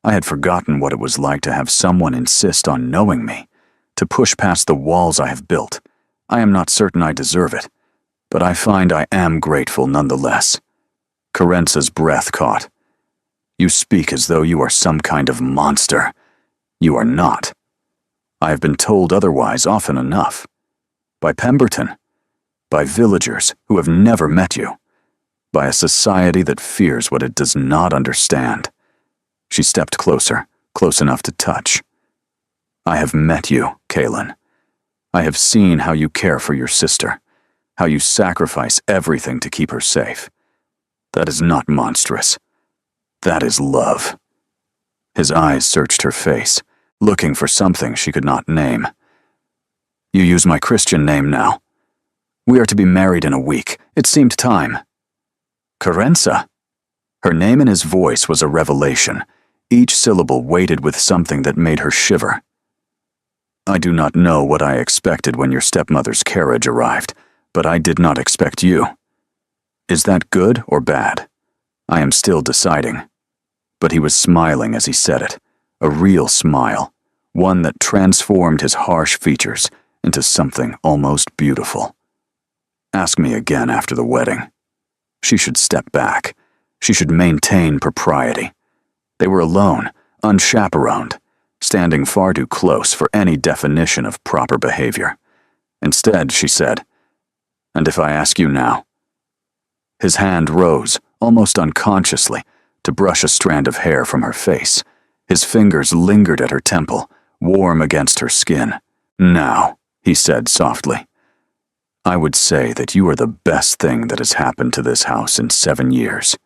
"I had forgotten what it was like to have someone insist on knowing me, to push past the walls I have built. I am not certain I deserve it, but I find I am grateful nonetheless." Carence's breath caught. "You speak as though you are some kind of monster. You are not. I have been told otherwise often enough. By Pemberton. By villagers who have never met you. By a society that fears what it does not understand. She stepped closer, close enough to touch. I have met you, Kaylin. I have seen how you care for your sister, how you sacrifice everything to keep her safe. That is not monstrous. That is love. His eyes searched her face, looking for something she could not name. You use my Christian name now. We are to be married in a week. It seemed time. Carenza. Her name in his voice was a revelation. Each syllable weighted with something that made her shiver. I do not know what I expected when your stepmother's carriage arrived, but I did not expect you. Is that good or bad? I am still deciding. But he was smiling as he said it, a real smile, one that transformed his harsh features into something almost beautiful. Ask me again after the wedding. She should step back. She should maintain propriety. They were alone, unchaperoned, standing far too close for any definition of proper behavior. Instead, she said, "And if I ask you now?" His hand rose, almost unconsciously, to brush a strand of hair from her face. His fingers lingered at her temple, warm against her skin. "Now," he said softly, "I would say that you are the best thing that has happened to this house in 7 years.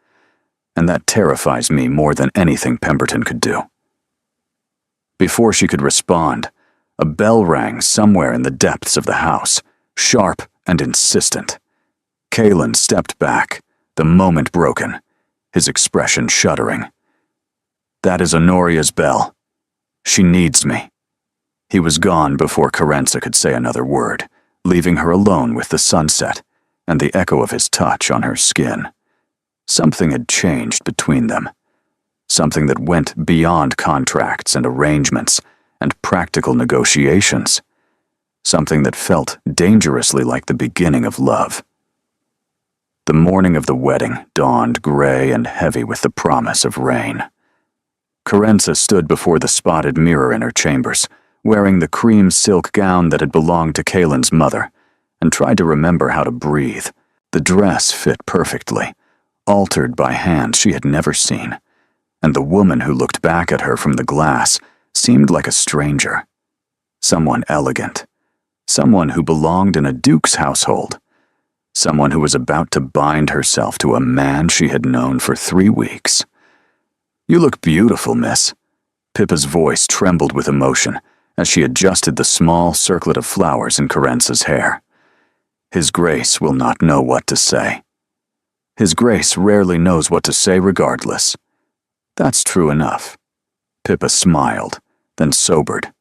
And that terrifies me more than anything Pemberton could do." Before she could respond, a bell rang somewhere in the depths of the house, sharp and insistent. Kaylin stepped back, the moment broken, his expression shuddering. "That is Honoria's bell. She needs me." He was gone before Carenza could say another word, leaving her alone with the sunset and the echo of his touch on her skin. Something had changed between them. Something that went beyond contracts and arrangements and practical negotiations. Something that felt dangerously like the beginning of love. The morning of the wedding dawned gray and heavy with the promise of rain. Carenza stood before the spotted mirror in her chambers, wearing the cream silk gown that had belonged to Kaylin's mother, and tried to remember how to breathe. The dress fit perfectly, altered by hands she had never seen, and the woman who looked back at her from the glass seemed like a stranger. Someone elegant. Someone who belonged in a duke's household. Someone who was about to bind herself to a man she had known for 3 weeks. "You look beautiful, miss." Pippa's voice trembled with emotion as she adjusted the small circlet of flowers in Carenza's hair. His Grace will not know what to say. His Grace rarely knows what to say regardless. That's true enough. Pippa smiled, then sobered.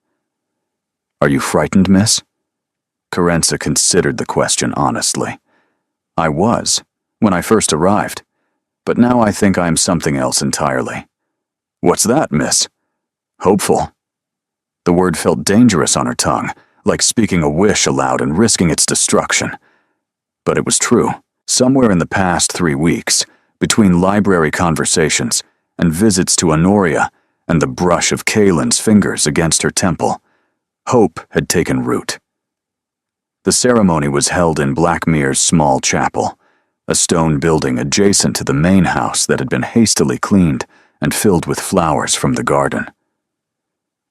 "Are you frightened, miss?" Carenza considered the question honestly. "I was, when I first arrived, but now I think I am something else entirely." "What's that, miss?" "Hopeful." The word felt dangerous on her tongue, like speaking a wish aloud and risking its destruction. But it was true. Somewhere in the past 3 weeks, between library conversations and visits to Honoria and the brush of Kaylin's fingers against her temple, hope had taken root. The ceremony was held in Blackmere's small chapel, a stone building adjacent to the main house that had been hastily cleaned and filled with flowers from the garden.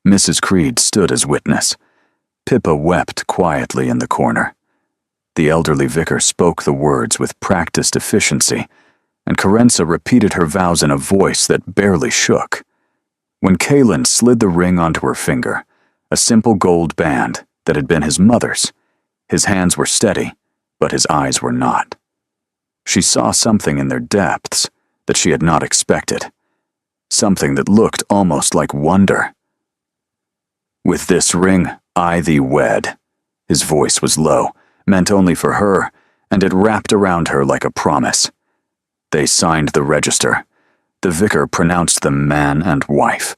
Mrs. Creed stood as witness. Pippa wept quietly in the corner. The elderly vicar spoke the words with practiced efficiency, and Carenza repeated her vows in a voice that barely shook. When Kaylin slid the ring onto her finger, a simple gold band that had been his mother's, his hands were steady, but his eyes were not. She saw something in their depths that she had not expected, something that looked almost like wonder. "With this ring, I thee wed." His voice was low, meant only for her, and it wrapped around her like a promise. They signed the register. The vicar pronounced them man and wife.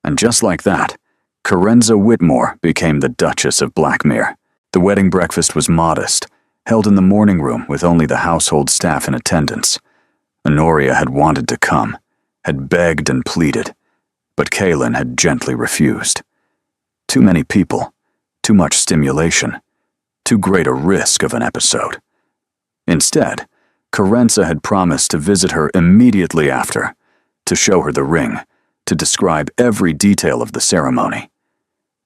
And just like that, Carenza Whitmore became the Duchess of Blackmere. The wedding breakfast was modest, held in the morning room with only the household staff in attendance. Honoria had wanted to come, had begged and pleaded, but Kaylin had gently refused. Too many people, too much stimulation, too great a risk of an episode. Instead, Carenza had promised to visit her immediately after, to show her the ring, to describe every detail of the ceremony.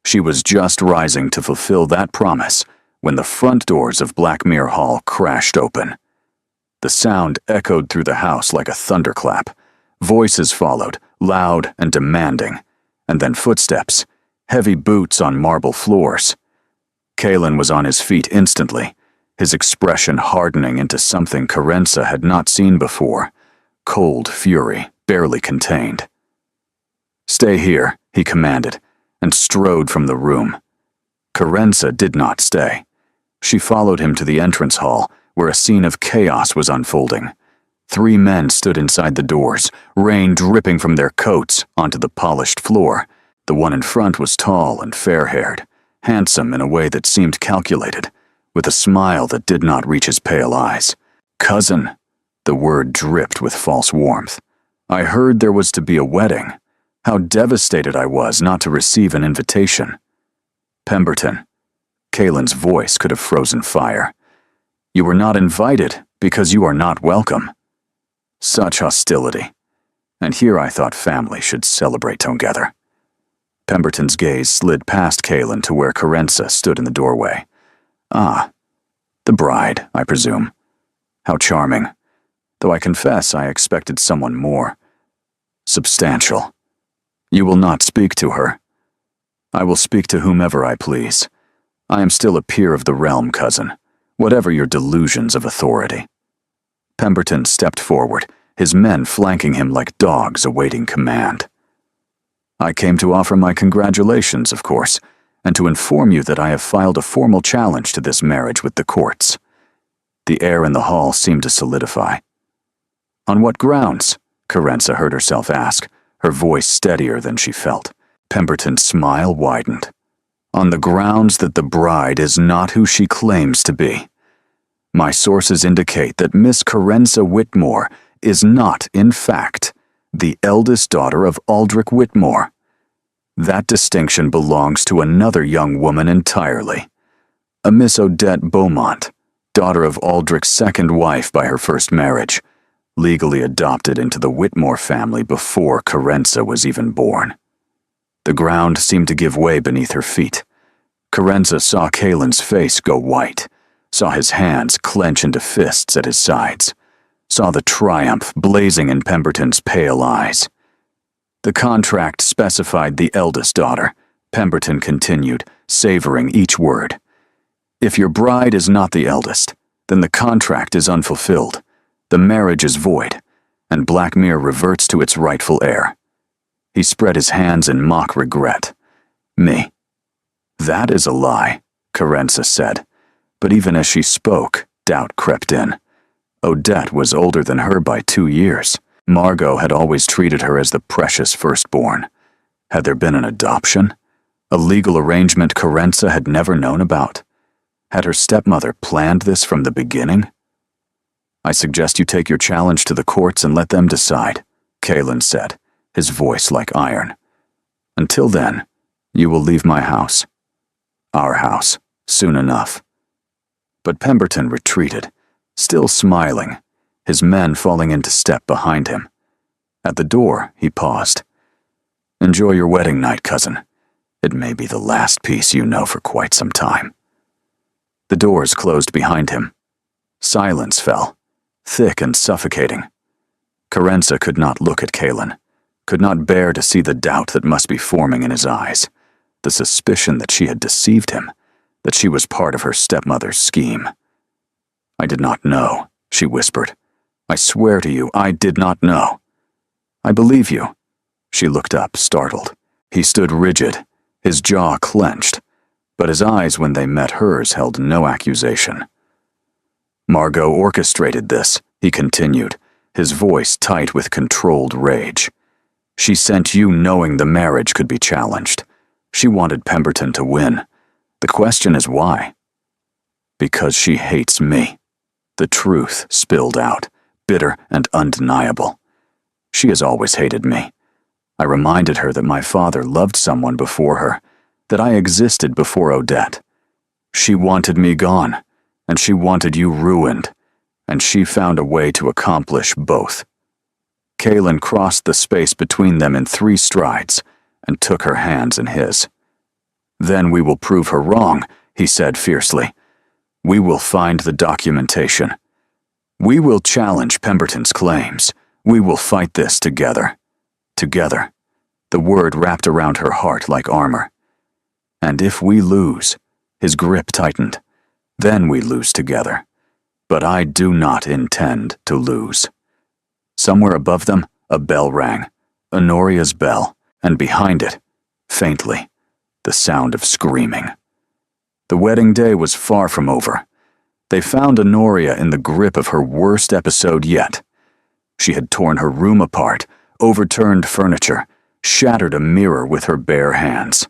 She was just rising to fulfill that promise when the front doors of Blackmere Hall crashed open. The sound echoed through the house like a thunderclap. Voices followed, loud and demanding, and then footsteps, heavy boots on marble floors. Kaylin was on his feet instantly, his expression hardening into something Carenza had not seen before, cold fury, barely contained. "Stay here," he commanded, and strode from the room. Carenza did not stay. She followed him to the entrance hall, where a scene of chaos was unfolding. 3 men stood inside the doors, rain dripping from their coats onto the polished floor. The one in front was tall and fair-haired, handsome in a way that seemed calculated, with a smile that did not reach his pale eyes. "Cousin," the word dripped with false warmth. "I heard there was to be a wedding. How devastated I was not to receive an invitation." "Pemberton." Kaylin's voice could have frozen fire. "You were not invited because you are not welcome." Such hostility. And here I thought family should celebrate together. Pemberton's gaze slid past Kaylin to where Carenza stood in the doorway. "Ah, the bride, I presume. How charming. Though I confess I expected someone more substantial. You will not speak to her." "I will speak to whomever I please. I am still a peer of the realm, cousin, whatever your delusions of authority." Pemberton stepped forward, his men flanking him like dogs awaiting command. "I came to offer my congratulations, of course, and to inform you that I have filed a formal challenge to this marriage with the courts." The air in the hall seemed to solidify. "On what grounds?" Carenza heard herself ask, her voice steadier than she felt. Pemberton's smile widened. "On the grounds that the bride is not who she claims to be. My sources indicate that Miss Carenza Whitmore is not, in fact, the eldest daughter of Aldrich Whitmore. That distinction belongs to another young woman entirely, a Miss Odette Beaumont, daughter of Aldrich's second wife by her first marriage, legally adopted into the Whitmore family before Carenza was even born." The ground seemed to give way beneath her feet. Carenza saw Kaylin's face go white, saw his hands clench into fists at his sides, saw the triumph blazing in Pemberton's pale eyes. "The contract specified the eldest daughter," Pemberton continued, savoring each word. "If your bride is not the eldest, then the contract is unfulfilled, the marriage is void, and Blackmere reverts to its rightful heir." He spread his hands in mock regret. "Me." "That is a lie," Carenza said, but even as she spoke, doubt crept in. Odette was older than her by 2 years. Margot had always treated her as the precious firstborn. Had there been an adoption? A legal arrangement Carenza had never known about? Had her stepmother planned this from the beginning? "I suggest you take your challenge to the courts and let them decide," Kaylin said, his voice like iron. "Until then, you will leave my house. Our house, soon enough." But Pemberton retreated, still smiling, his men falling into step behind him. At the door, he paused. "Enjoy your wedding night, cousin. It may be the last piece you know for quite some time." The doors closed behind him. Silence fell, thick and suffocating. Carenza could not look at Kaylin, could not bear to see the doubt that must be forming in his eyes, the suspicion that she had deceived him, that she was part of her stepmother's scheme. "I did not know," she whispered. "I swear to you, I did not know." "I believe you." She looked up, startled. He stood rigid, his jaw clenched, but his eyes when they met hers held no accusation. "Margot orchestrated this," he continued, his voice tight with controlled rage. "She sent you knowing the marriage could be challenged. She wanted Pemberton to win. The question is why?" "Because she hates me." The truth spilled out, bitter and undeniable. "She has always hated me. I reminded her that my father loved someone before her, that I existed before Odette. She wanted me gone, and she wanted you ruined, and she found a way to accomplish both. Kaelin crossed the space between them in 3 strides and took her hands in his. Then we will prove her wrong, he said fiercely. We will find the documentation. We will challenge Pemberton's claims. We will fight this together. Together. The word wrapped around her heart like armor. And if we lose, his grip tightened, then we lose together. But I do not intend to lose. Somewhere above them, a bell rang, Honoria's bell, and behind it, faintly, the sound of screaming. The wedding day was far from over. They found Honoria in the grip of her worst episode yet. She had torn her room apart, overturned furniture, shattered a mirror with her bare hands.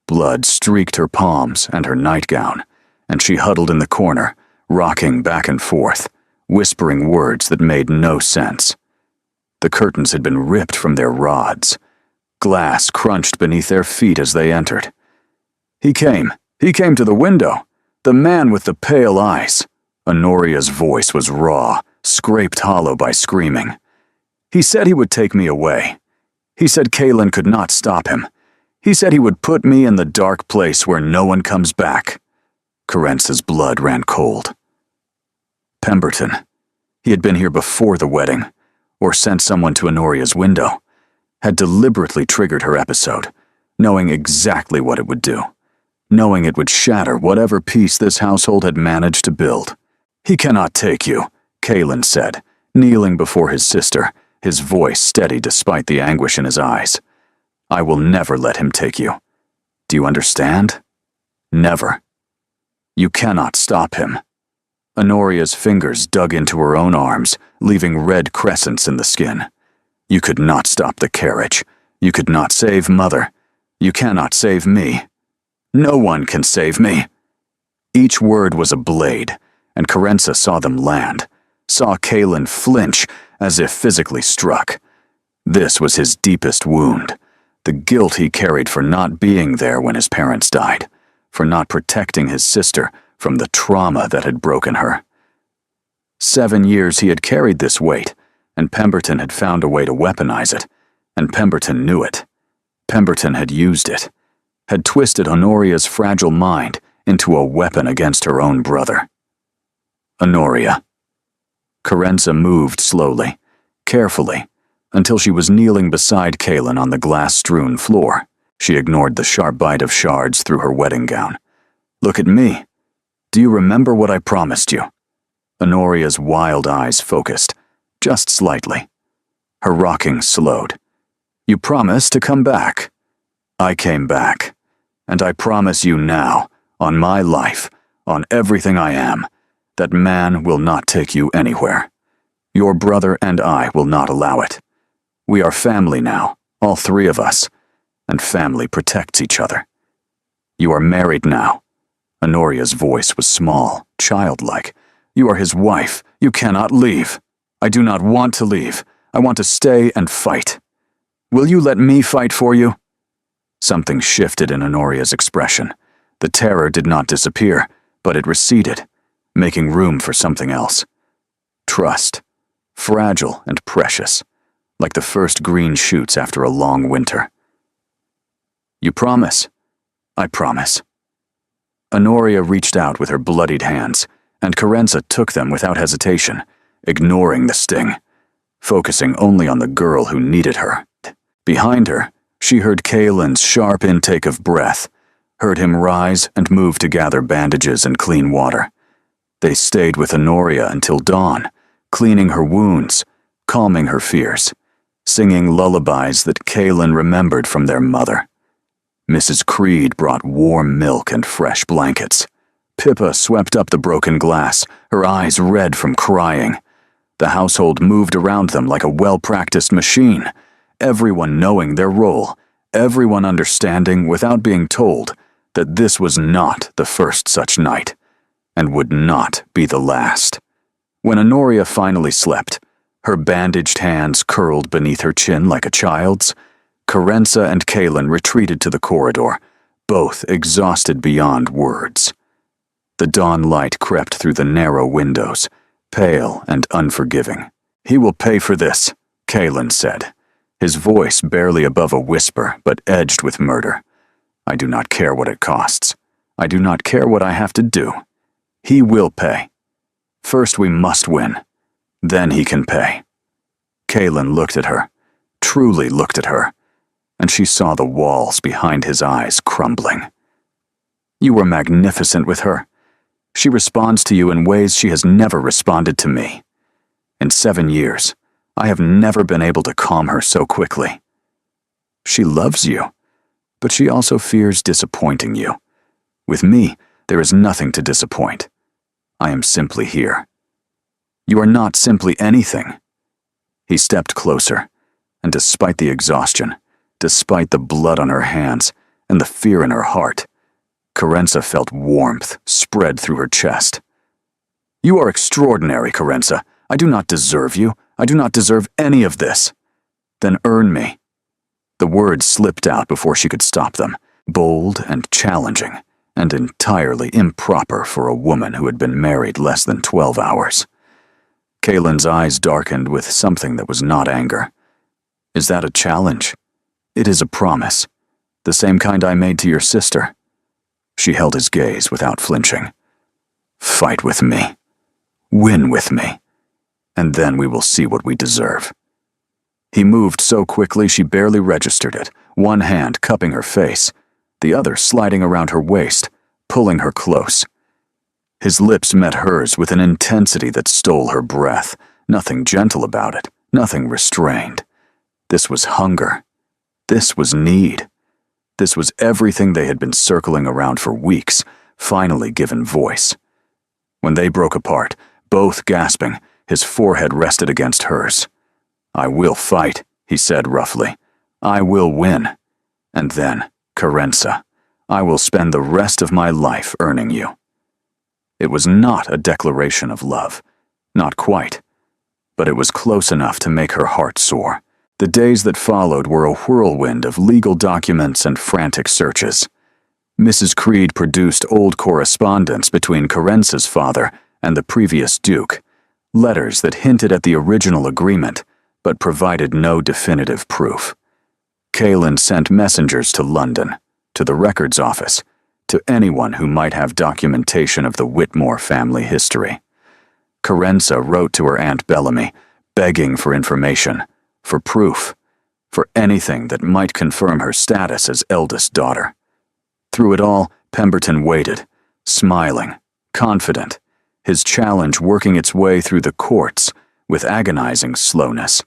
Blood streaked her palms and her nightgown, and she huddled in the corner, rocking back and forth, whispering words that made no sense. The curtains had been ripped from their rods. Glass crunched beneath their feet as they entered. He came to the window. The man with the pale eyes. Honoria's voice was raw, scraped hollow by screaming. He said he would take me away. He said Kaelin could not stop him. He said he would put me in the dark place where no one comes back. Carence's blood ran cold. Pemberton. He had been here before the wedding, or sent someone to Honoria's window, had deliberately triggered her episode, knowing exactly what it would do, knowing it would shatter whatever peace this household had managed to build. He cannot take you, Kaelin said, kneeling before his sister, his voice steady despite the anguish in his eyes. I will never let him take you. Do you understand? Never. You cannot stop him. Honoria's fingers dug into her own arms, leaving red crescents in the skin. You could not stop the carriage. You could not save Mother. You cannot save me. No one can save me. Each word was a blade, and Carence saw them land, saw Kaelin flinch as if physically struck. This was his deepest wound, the guilt he carried for not being there when his parents died, for not protecting his sister from the trauma that had broken her. 7 years he had carried this weight, and Pemberton had found a way to weaponize it, and Pemberton knew it. Pemberton had used it, had twisted Honoria's fragile mind into a weapon against her own brother. Honoria. Carence moved slowly, carefully, until she was kneeling beside Kaelin on the glass-strewn floor. She ignored the sharp bite of shards through her wedding gown. Look at me. Do you remember what I promised you? Honoria's wild eyes focused, just slightly. Her rocking slowed. You promised to come back. I came back. And I promise you now, on my life, on everything I am, that man will not take you anywhere. Your brother and I will not allow it. We are family now, all 3 of us, and family protects each other. You are married now. Honoria's voice was small, childlike. You are his wife. You cannot leave. I do not want to leave. I want to stay and fight. Will you let me fight for you? Something shifted in Honoria's expression. The terror did not disappear, but it receded, making room for something else. Trust. Fragile and precious, like the first green shoots after a long winter. You promise? I promise. Honoria reached out with her bloodied hands, and Carence took them without hesitation, ignoring the sting, focusing only on the girl who needed her. Behind her, she heard Kaelin's sharp intake of breath, heard him rise and move to gather bandages and clean water. They stayed with Honoria until dawn, cleaning her wounds, calming her fears, singing lullabies that Kaelin remembered from their mother. Mrs. Creed brought warm milk and fresh blankets. Pippa swept up the broken glass, her eyes red from crying. The household moved around them like a well-practiced machine, everyone knowing their role, everyone understanding without being told that this was not the first such night, and would not be the last. When Honoria finally slept, her bandaged hands curled beneath her chin like a child's, Carenza and Kaelin retreated to the corridor, both exhausted beyond words. The dawn light crept through the narrow windows, pale and unforgiving. "He will pay for this," Kaelin said, his voice barely above a whisper but edged with murder. "I do not care what it costs. I do not care what I have to do. He will pay. First we must win. Then he can pay." Kaelin looked at her, truly looked at her, and she saw the walls behind his eyes crumbling. "You were magnificent with her. She responds to you in ways she has never responded to me. In 7 years, I have never been able to calm her so quickly. She loves you, but she also fears disappointing you. With me, there is nothing to disappoint. I am simply here. You are not simply anything." He stepped closer, and despite the exhaustion, despite the blood on her hands and the fear in her heart, Carenza felt warmth spread through her chest. "You are extraordinary, Carenza. I do not deserve you. I do not deserve any of this." "Then earn me." The words slipped out before she could stop them, bold and challenging, and entirely improper for a woman who had been married less than 12 hours. Kaelin's eyes darkened with something that was not anger. "Is that a challenge?" "It is a promise. The same kind I made to your sister." She held his gaze without flinching. "Fight with me. Win with me. And then we will see what we deserve." He moved so quickly she barely registered it, one hand cupping her face, the other sliding around her waist, pulling her close. His lips met hers with an intensity that stole her breath, nothing gentle about it, nothing restrained. This was hunger. This was need. This was everything they had been circling around for weeks, finally given voice. When they broke apart, both gasping, his forehead rested against hers. "I will fight," he said roughly. "I will win. And then, Carenza, I will spend the rest of my life earning you." It was not a declaration of love. Not quite. But it was close enough to make her heart soar. The days that followed were a whirlwind of legal documents and frantic searches. Mrs. Creed produced old correspondence between Carenza's father and the previous Duke, letters that hinted at the original agreement, but provided no definitive proof. Kaelin sent messengers to London, to the records office, to anyone who might have documentation of the Whitmore family history. Carenza wrote to her Aunt Bellamy, begging for information, for proof, for anything that might confirm her status as eldest daughter. Through it all, Pemberton waited, smiling, confident, his challenge working its way through the courts with agonizing slowness.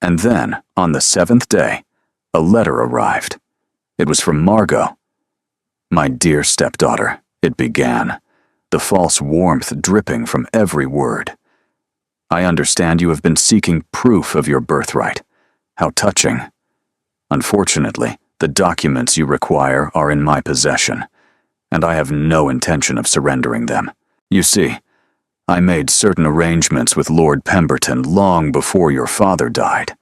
And then, on the 7th day, a letter arrived. It was from Margot. "My dear stepdaughter," it began, the false warmth dripping from every word. "I understand you have been seeking proof of your birthright. How touching. Unfortunately, the documents you require are in my possession, and I have no intention of surrendering them. You see, I made certain arrangements with Lord Pemberton long before your father died.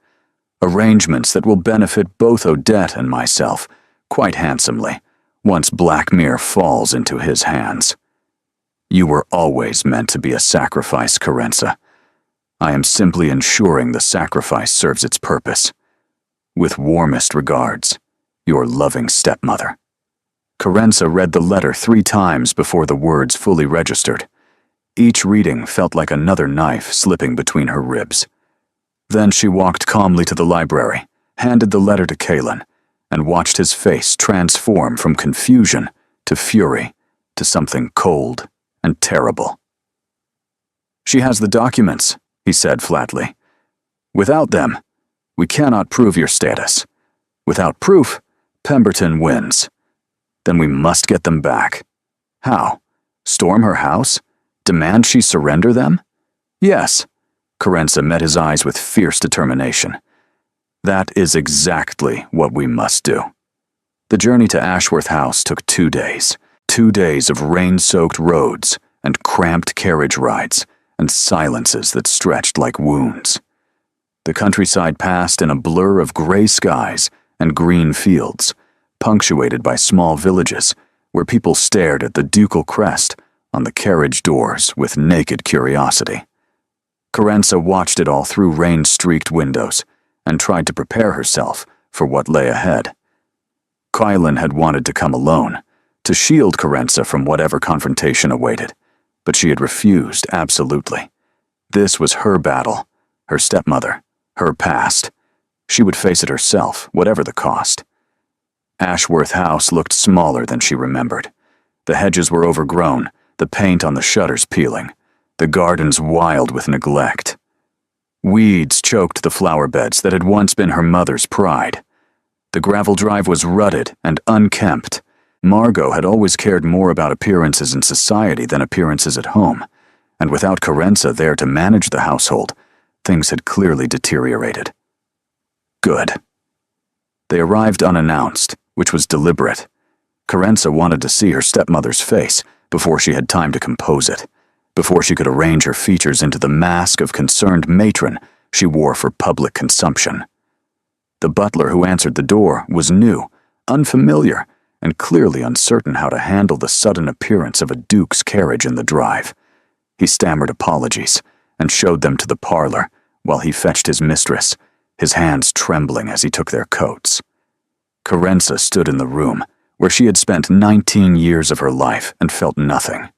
Arrangements that will benefit both Odette and myself quite handsomely once Blackmere falls into his hands. You were always meant to be a sacrifice, Carenza. I am simply ensuring the sacrifice serves its purpose. With warmest regards, your loving stepmother." Carenza read the letter 3 times before the words fully registered. Each reading felt like another knife slipping between her ribs. Then she walked calmly to the library, handed the letter to Kaelin, and watched his face transform from confusion to fury to something cold and terrible. "She has the documents," he said flatly. "Without them, we cannot prove your status. Without proof, Pemberton wins. Then we must get them back. How? Storm her house? Demand she surrender them?" "Yes." Carenza met his eyes with fierce determination. "That is exactly what we must do." The journey to Ashworth House took 2 days. 2 days of rain-soaked roads and cramped carriage rides and silences that stretched like wounds. The countryside passed in a blur of gray skies and green fields, punctuated by small villages where people stared at the ducal crest on the carriage doors with naked curiosity. Carenza watched it all through rain-streaked windows and tried to prepare herself for what lay ahead. Kylan had wanted to come alone, to shield Carenza from whatever confrontation awaited, but she had refused absolutely. This was her battle, her stepmother, her past. She would face it herself, whatever the cost. Ashworth House looked smaller than she remembered. The hedges were overgrown, the paint on the shutters peeling, the gardens wild with neglect. Weeds choked the flower beds that had once been her mother's pride. The gravel drive was rutted and unkempt. Margot had always cared more about appearances in society than appearances at home, and without Carenza there to manage the household, things had clearly deteriorated. Good. They arrived unannounced, which was deliberate. Carenza wanted to see her stepmother's face before she had time to compose it, before she could arrange her features into the mask of concerned matron she wore for public consumption. The butler who answered the door was new, unfamiliar, and clearly uncertain how to handle the sudden appearance of a duke's carriage in the drive. He stammered apologies and showed them to the parlor while he fetched his mistress, his hands trembling as he took their coats. Carenza stood in the room where she had spent 19 years of her life and felt nothing.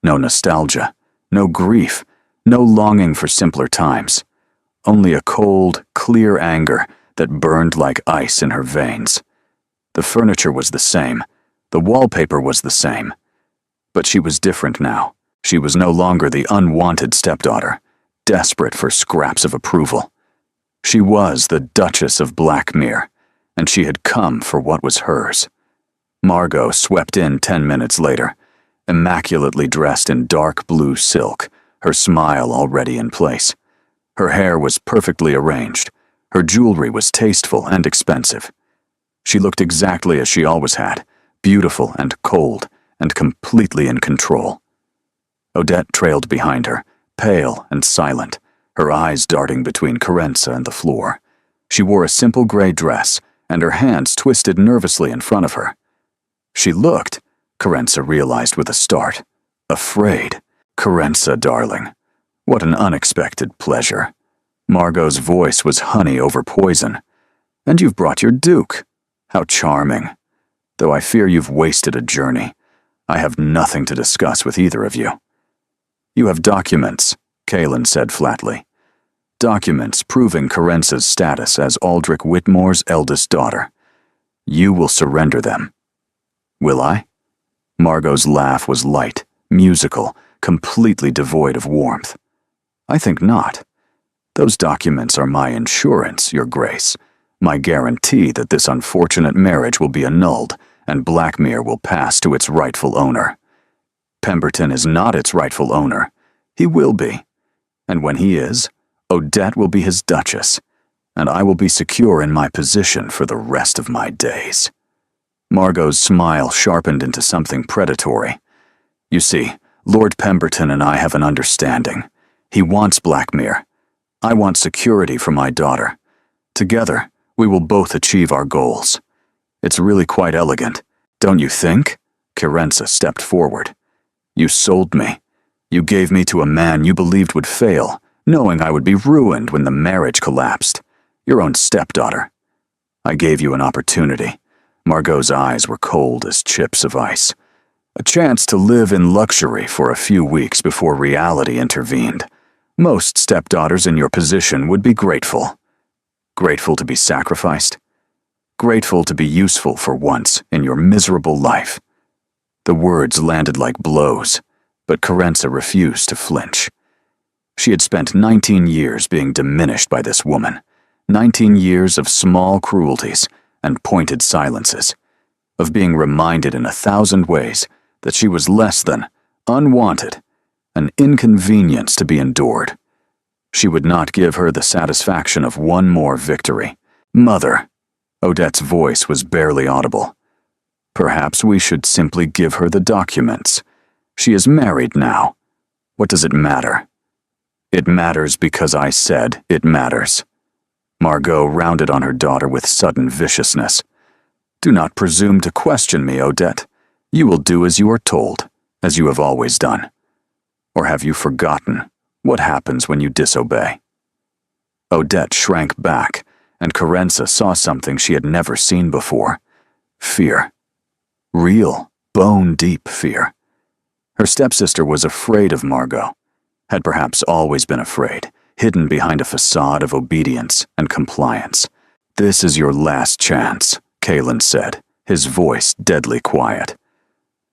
No nostalgia, no grief, no longing for simpler times. Only a cold, clear anger that burned like ice in her veins. The furniture was the same, the wallpaper was the same. But she was different now. She was no longer the unwanted stepdaughter, desperate for scraps of approval. She was the Duchess of Blackmere, and she had come for what was hers. Margot swept in 10 minutes later, immaculately dressed in dark blue silk, her smile already in place. Her hair was perfectly arranged. Her jewelry was tasteful and expensive. She looked exactly as she always had, beautiful and cold, and completely in control. Odette trailed behind her, pale and silent, her eyes darting between Carenza and the floor. She wore a simple gray dress, and her hands twisted nervously in front of her. She looked, Carenza realized with a start, afraid. Carenza, darling. What an unexpected pleasure. Margot's voice was honey over poison. And you've brought your duke. How charming. Though I fear you've wasted a journey. I have nothing to discuss with either of you. You have documents, Kylan said flatly. Documents proving Carenza's status as Aldrich Whitmore's eldest daughter. You will surrender them. Will I? Margot's laugh was light, musical, completely devoid of warmth. I think not. Those documents are my insurance, Your Grace, my guarantee that this unfortunate marriage will be annulled and Blackmere will pass to its rightful owner. Pemberton is not its rightful owner. He will be. And when he is, Odette will be his duchess, and I will be secure in my position for the rest of my days. Margot's smile sharpened into something predatory. You see, Lord Pemberton and I have an understanding. He wants Blackmere. I want security for my daughter. Together, we will both achieve our goals. It's really quite elegant, don't you think? Carenza stepped forward. You sold me. You gave me to a man you believed would fail, knowing I would be ruined when the marriage collapsed. Your own stepdaughter. I gave you an opportunity. Margot's eyes were cold as chips of ice. A chance to live in luxury for a few weeks before reality intervened. Most stepdaughters in your position would be grateful. Grateful to be sacrificed. Grateful to be useful for once in your miserable life. The words landed like blows, but Carenza refused to flinch. She had spent 19 years being diminished by this woman. 19 years of small cruelties and pointed silences, of being reminded in 1,000 ways that she was less than, unwanted, an inconvenience to be endured. She would not give her the satisfaction of one more victory. Mother, Odette's voice was barely audible. Perhaps we should simply give her the documents. She is married now. What does it matter? It matters because I said it matters. Margot rounded on her daughter with sudden viciousness. Do not presume to question me, Odette. You will do as you are told, as you have always done. Or have you forgotten what happens when you disobey? Odette shrank back, and Carenza saw something she had never seen before. Fear. Real, bone-deep fear. Her stepsister was afraid of Margot, had perhaps always been afraid, hidden behind a facade of obedience and compliance. This is your last chance, Kalen said, his voice deadly quiet.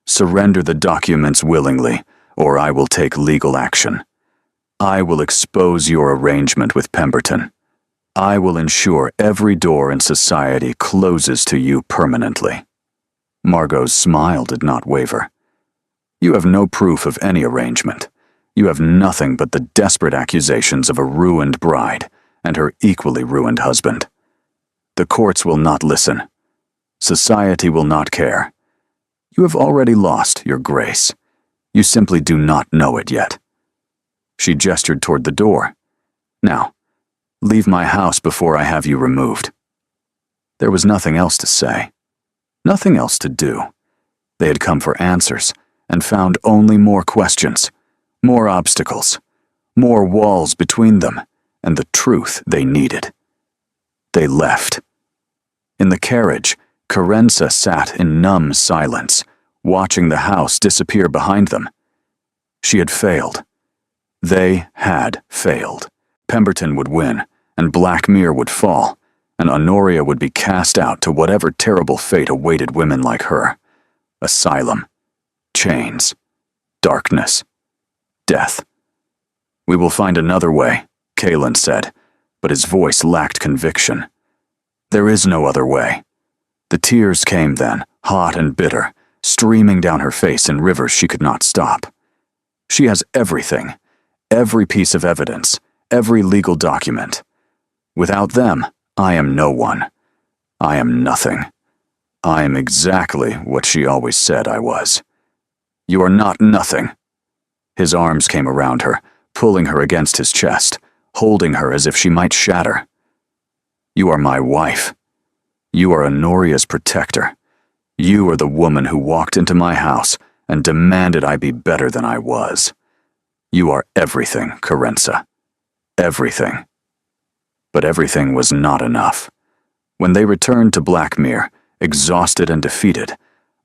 Surrender the documents willingly, or I will take legal action. I will expose your arrangement with Pemberton. I will ensure every door in society closes to you permanently. Margot's smile did not waver. You have no proof of any arrangement. You have nothing but the desperate accusations of a ruined bride and her equally ruined husband. The courts will not listen. Society will not care. You have already lost your grace. You simply do not know it yet. She gestured toward the door. Now, leave my house before I have you removed. There was nothing else to say. Nothing else to do. They had come for answers and found only more questions, more obstacles, more walls between them, and the truth they needed. They left. In the carriage, Carenza sat in numb silence, watching the house disappear behind them. She had failed. They had failed. Pemberton would win, and Blackmere would fall, and Honoria would be cast out to whatever terrible fate awaited women like her. Asylum. Chains. Darkness. Death. We will find another way, Kalen said, but his voice lacked conviction. There is no other way. The tears came then, hot and bitter, streaming down her face in rivers she could not stop. She has everything, every piece of evidence, every legal document. Without them, I am no one. I am nothing. I am exactly what she always said I was. You are not nothing. His arms came around her, pulling her against his chest, holding her as if she might shatter. You are my wife. You are Honoria's protector. You are the woman who walked into my house and demanded I be better than I was. You are everything, Carenza. Everything. But everything was not enough. When they returned to Blackmere, exhausted and defeated,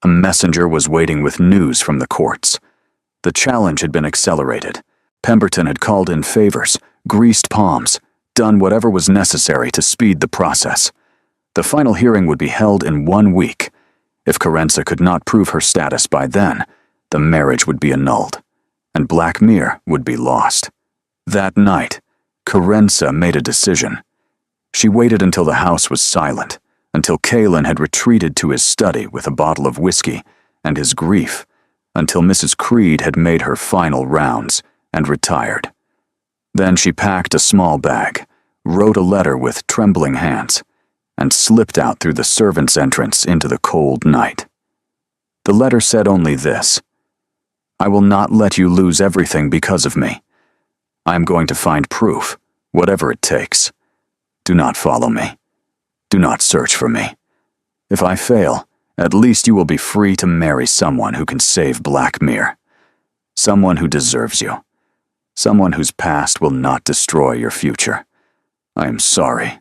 a messenger was waiting with news from the courts. The challenge had been accelerated. Pemberton had called in favors, greased palms, done whatever was necessary to speed the process. The final hearing would be held in 1 week. If Carenza could not prove her status by then, the marriage would be annulled, and Blackmere would be lost. That night, Carenza made a decision. She waited until the house was silent, until Kalen had retreated to his study with a bottle of whiskey and his grief, until Mrs. Creed had made her final rounds and retired. Then she packed a small bag, wrote a letter with trembling hands, and slipped out through the servants' entrance into the cold night. The letter said only this: I will not let you lose everything because of me. I am going to find proof, whatever it takes. Do not follow me. Do not search for me. If I fail, at least you will be free to marry someone who can save Blackmere. Someone who deserves you. Someone whose past will not destroy your future. I am sorry.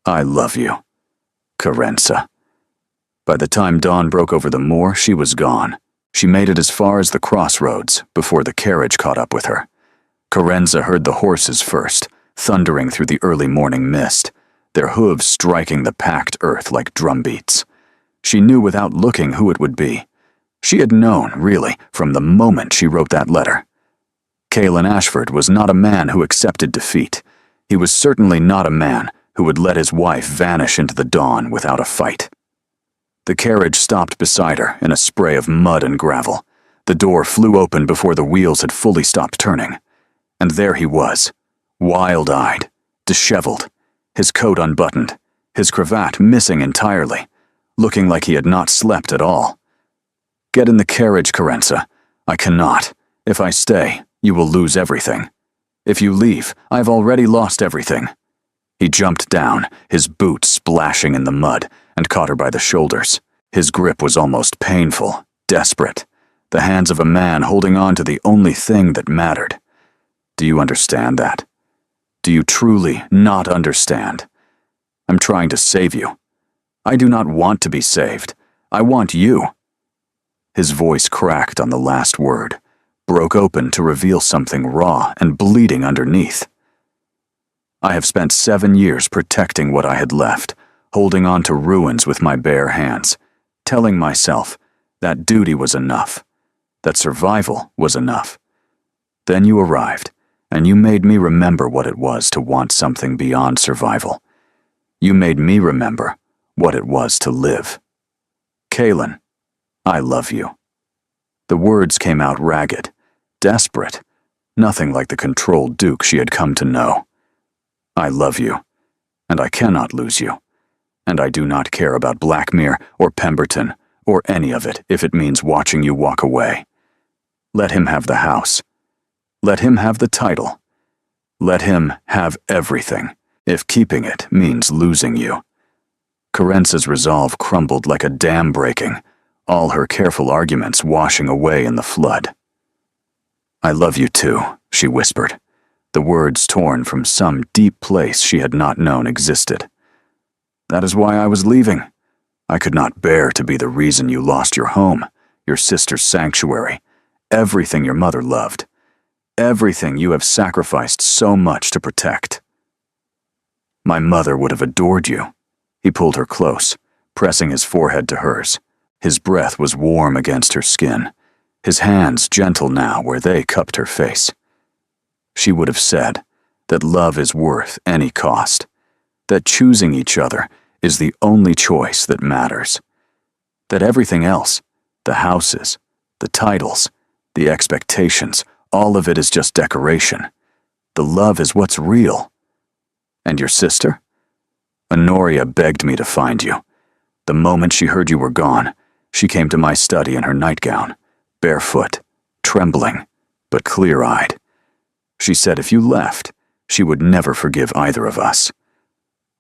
I love you. Carenza. By the time dawn broke over the moor, she was gone. She made it as far as the crossroads before the carriage caught up with her. Carenza heard the horses first, thundering through the early morning mist, their hooves striking the packed earth like drumbeats. She knew without looking who it would be. She had known, really, from the moment she wrote that letter. Kalen Ashford was not a man who accepted defeat. He was certainly not a man who would let his wife vanish into the dawn without a fight. The carriage stopped beside her in a spray of mud and gravel. The door flew open before the wheels had fully stopped turning. And there he was, wild-eyed, disheveled, his coat unbuttoned, his cravat missing entirely, looking like he had not slept at all. Get in the carriage, Carenza. I cannot. If I stay, you will lose everything. If you leave, I have already lost everything. He jumped down, his boots splashing in the mud, and caught her by the shoulders. His grip was almost painful, desperate, the hands of a man holding on to the only thing that mattered. Do you understand that? Do you truly not understand? I'm trying to save you. I do not want to be saved. I want you. His voice cracked on the last word, broke open to reveal something raw and bleeding underneath. I have spent 7 years protecting what I had left, holding on to ruins with my bare hands, telling myself that duty was enough, that survival was enough. Then you arrived, and you made me remember what it was to want something beyond survival. You made me remember what it was to live. Kaylin, I love you. The words came out ragged, desperate, nothing like the controlled Duke she had come to know. I love you, and I cannot lose you, and I do not care about Blackmere or Pemberton or any of it if it means watching you walk away. Let him have the house. Let him have the title. Let him have everything, if keeping it means losing you. Carence's resolve crumbled like a dam breaking, all her careful arguments washing away in the flood. I love you too, she whispered, the words torn from some deep place she had not known existed. That is why I was leaving. I could not bear to be the reason you lost your home, your sister's sanctuary, everything your mother loved, everything you have sacrificed so much to protect. My mother would have adored you. He pulled her close, pressing his forehead to hers. His breath was warm against her skin, his hands gentle now where they cupped her face. She would have said that love is worth any cost, that choosing each other is the only choice that matters, that everything else, the houses, the titles, the expectations, all of it is just decoration. The love is what's real. And your sister? Honoria begged me to find you. The moment she heard you were gone, she came to my study in her nightgown, barefoot, trembling, but clear-eyed. She said if you left, she would never forgive either of us.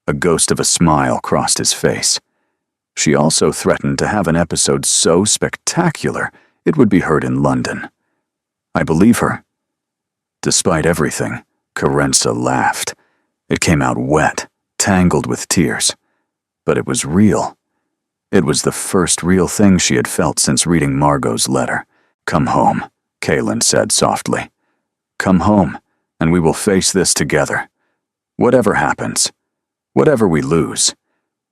A ghost of a smile crossed his face. She also threatened to have an episode so spectacular it would be heard in London. I believe her. Despite everything, Carenza laughed. It came out wet, tangled with tears. But it was real. It was the first real thing she had felt since reading Margot's letter. Come home, Kaylin said softly. Come home, and we will face this together. Whatever happens, whatever we lose,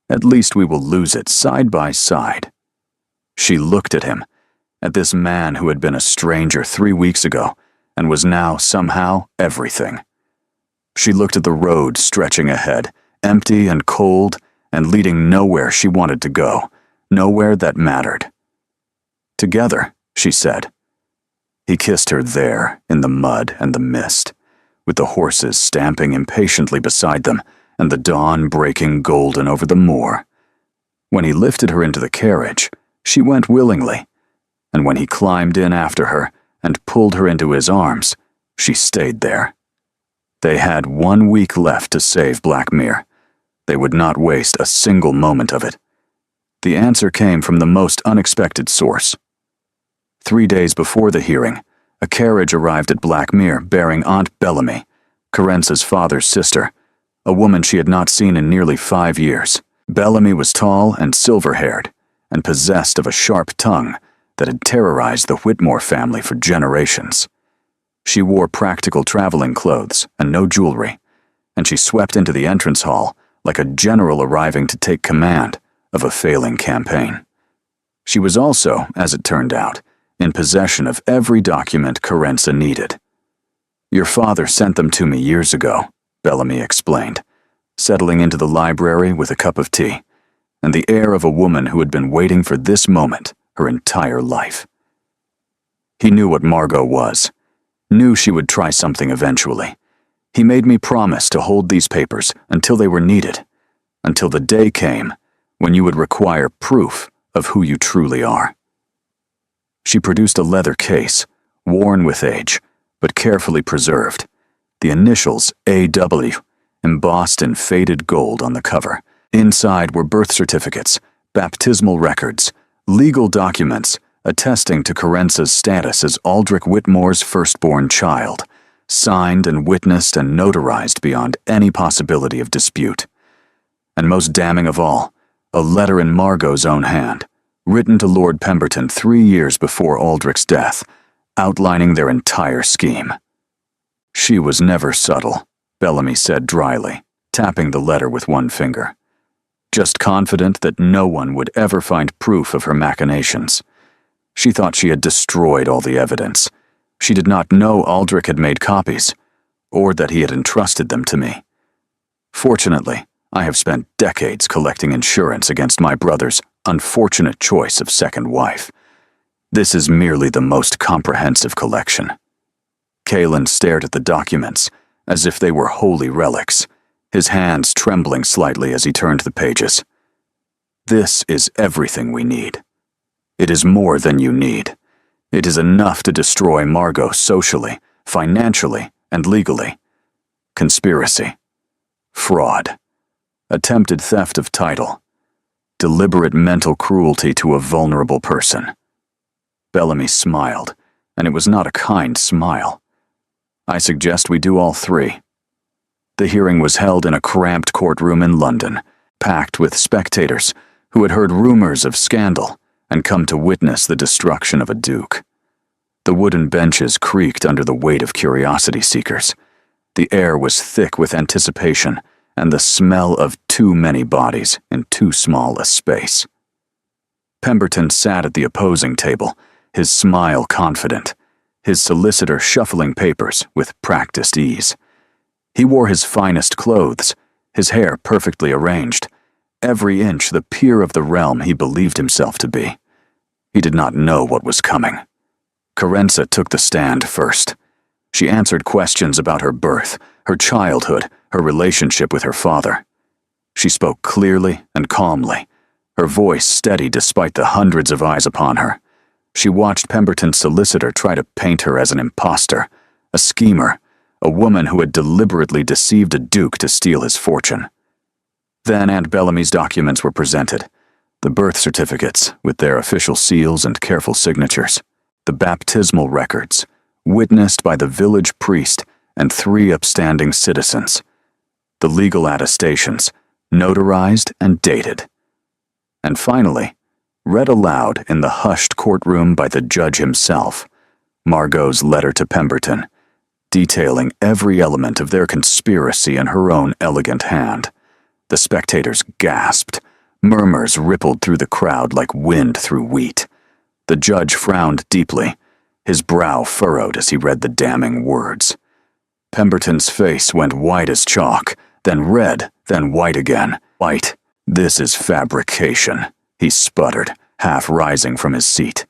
at least we will lose it side by side. She looked at him, at this man who had been a stranger 3 weeks ago and was now somehow everything. She looked at the road stretching ahead, empty and cold and leading nowhere she wanted to go, nowhere that mattered. Together, she said. He kissed her there in the mud and the mist, with the horses stamping impatiently beside them and the dawn breaking golden over the moor. When he lifted her into the carriage, she went willingly, and when he climbed in after her and pulled her into his arms, she stayed there. They had 1 week left to save Blackmere. They would not waste a single moment of it. The answer came from the most unexpected source. 3 days before the hearing, a carriage arrived at Blackmere bearing Aunt Bellamy, Carence's father's sister, a woman she had not seen in nearly 5 years. Bellamy was tall and silver-haired, and possessed of a sharp tongue that had terrorized the Whitmore family for generations. She wore practical traveling clothes and no jewelry, and she swept into the entrance hall like a general arriving to take command of a failing campaign. She was also, as it turned out, in possession of every document Carenza needed. Your father sent them to me years ago, Bellamy explained, settling into the library with a cup of tea, and the air of a woman who had been waiting for this moment her entire life. He knew what Margot was, knew she would try something eventually. He made me promise to hold these papers until they were needed, until the day came when you would require proof of who you truly are. She produced a leather case, worn with age, but carefully preserved, the initials A.W., embossed in faded gold on the cover. Inside were birth certificates, baptismal records, legal documents attesting to Carenza's status as Aldrich Whitmore's firstborn child, signed and witnessed and notarized beyond any possibility of dispute. And most damning of all, a letter in Margot's own hand, written to Lord Pemberton 3 years before Aldrich's death, outlining their entire scheme. She was never subtle, Bellamy said dryly, tapping the letter with one finger. Just confident that no one would ever find proof of her machinations. She thought she had destroyed all the evidence. She did not know Aldrich had made copies, or that he had entrusted them to me. Fortunately, I have spent decades collecting insurance against my brother's unfortunate choice of second wife. This is merely the most comprehensive collection. Kalen stared at the documents as if they were holy relics, his hands trembling slightly as he turned the pages. This is everything we need. It is more than you need. It is enough to destroy Margot socially, financially, and legally. Conspiracy. Fraud. Attempted theft of title. Deliberate mental cruelty to a vulnerable person. Bellamy smiled, and it was not a kind smile. I suggest we do all three. The hearing was held in a cramped courtroom in London, packed with spectators who had heard rumors of scandal and come to witness the destruction of a duke. The wooden benches creaked under the weight of curiosity seekers. The air was thick with anticipation and the smell of too many bodies in too small a space. Pemberton sat at the opposing table, his smile confident, his solicitor shuffling papers with practiced ease. He wore his finest clothes, his hair perfectly arranged, every inch the peer of the realm he believed himself to be. He did not know what was coming. Carenza took the stand first. She answered questions about her birth, her childhood, her relationship with her father. She spoke clearly and calmly, her voice steady despite the hundreds of eyes upon her. She watched Pemberton's solicitor try to paint her as an imposter, a schemer, a woman who had deliberately deceived a duke to steal his fortune. Then Aunt Bellamy's documents were presented, the birth certificates with their official seals and careful signatures, the baptismal records, witnessed by the village priest and 3 upstanding citizens, the legal attestations, notarized and dated. And finally, read aloud in the hushed courtroom by the judge himself, Margot's letter to Pemberton, detailing every element of their conspiracy in her own elegant hand. The spectators gasped. Murmurs rippled through the crowd like wind through wheat. The judge frowned deeply, his brow furrowed as he read the damning words. Pemberton's face went white as chalk, then red, then white again. White. This is fabrication, he sputtered, half rising from his seat.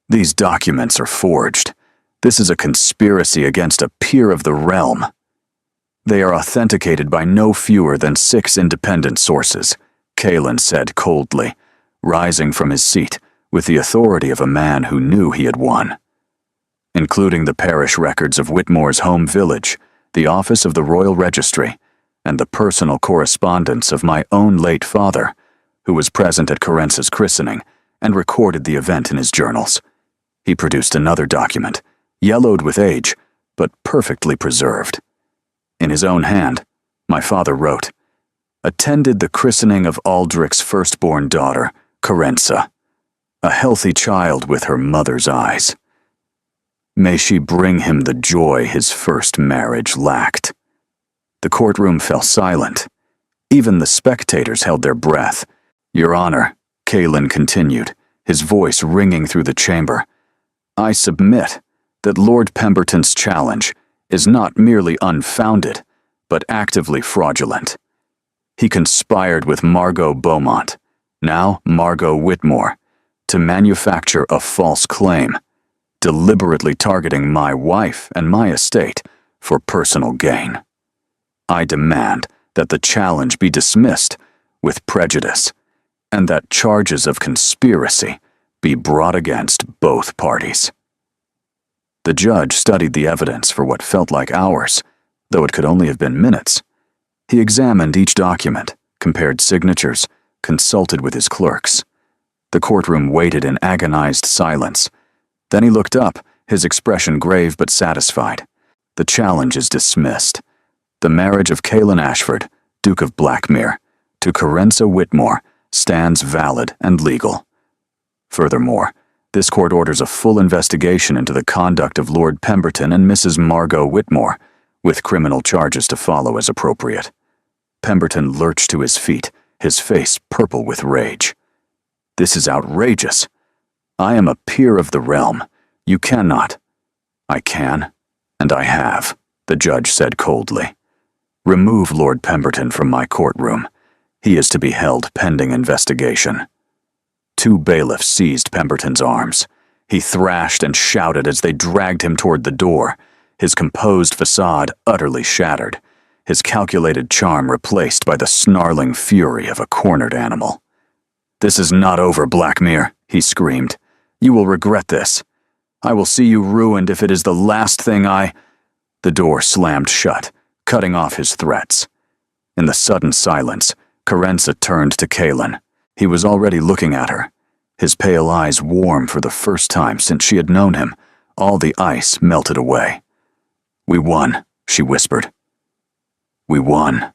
These documents are forged. This is a conspiracy against a peer of the realm. They are authenticated by no fewer than 6 independent sources, Kalen said coldly, rising from his seat with the authority of a man who knew he had won. Including the parish records of Whitmore's home village, the office of the Royal Registry, and the personal correspondence of my own late father, who was present at Carenza's christening and recorded the event in his journals. He produced another document, yellowed with age, but perfectly preserved. In his own hand, my father wrote, "Attended the christening of Aldrich's firstborn daughter, Carenza, a healthy child with her mother's eyes. May she bring him the joy his first marriage lacked." The courtroom fell silent. Even the spectators held their breath. "Your Honor," Kalen continued, his voice ringing through the chamber, "I submit that Lord Pemberton's challenge is not merely unfounded, but actively fraudulent. He conspired with Margot Beaumont, now Margot Whitmore, to manufacture a false claim, deliberately targeting my wife and my estate for personal gain. I demand that the challenge be dismissed with prejudice, and that charges of conspiracy be brought against both parties." The judge studied the evidence for what felt like hours, though it could only have been minutes. He examined each document, compared signatures, consulted with his clerks. The courtroom waited in agonized silence. Then he looked up, his expression grave but satisfied. The challenge is dismissed. The marriage of Kaelin Ashford, Duke of Blackmere, to Carenza Whitmore stands valid and legal. Furthermore, this court orders a full investigation into the conduct of Lord Pemberton and Mrs. Margot Whitmore, with criminal charges to follow as appropriate. Pemberton lurched to his feet, his face purple with rage. This is outrageous. I am a peer of the realm. You cannot. I can, and I have, the judge said coldly. Remove Lord Pemberton from my courtroom. He is to be held pending investigation. 2 bailiffs seized Pemberton's arms. He thrashed and shouted as they dragged him toward the door, his composed facade utterly shattered, his calculated charm replaced by the snarling fury of a cornered animal. This is not over, Blackmere, he screamed. You will regret this. I will see you ruined if it is the last thing I— The door slammed shut, cutting off his threats. In the sudden silence, Carenza turned to Kaelin. He was already looking at her, his pale eyes warm for the first time since she had known him. All the ice melted away. We won, she whispered. We won.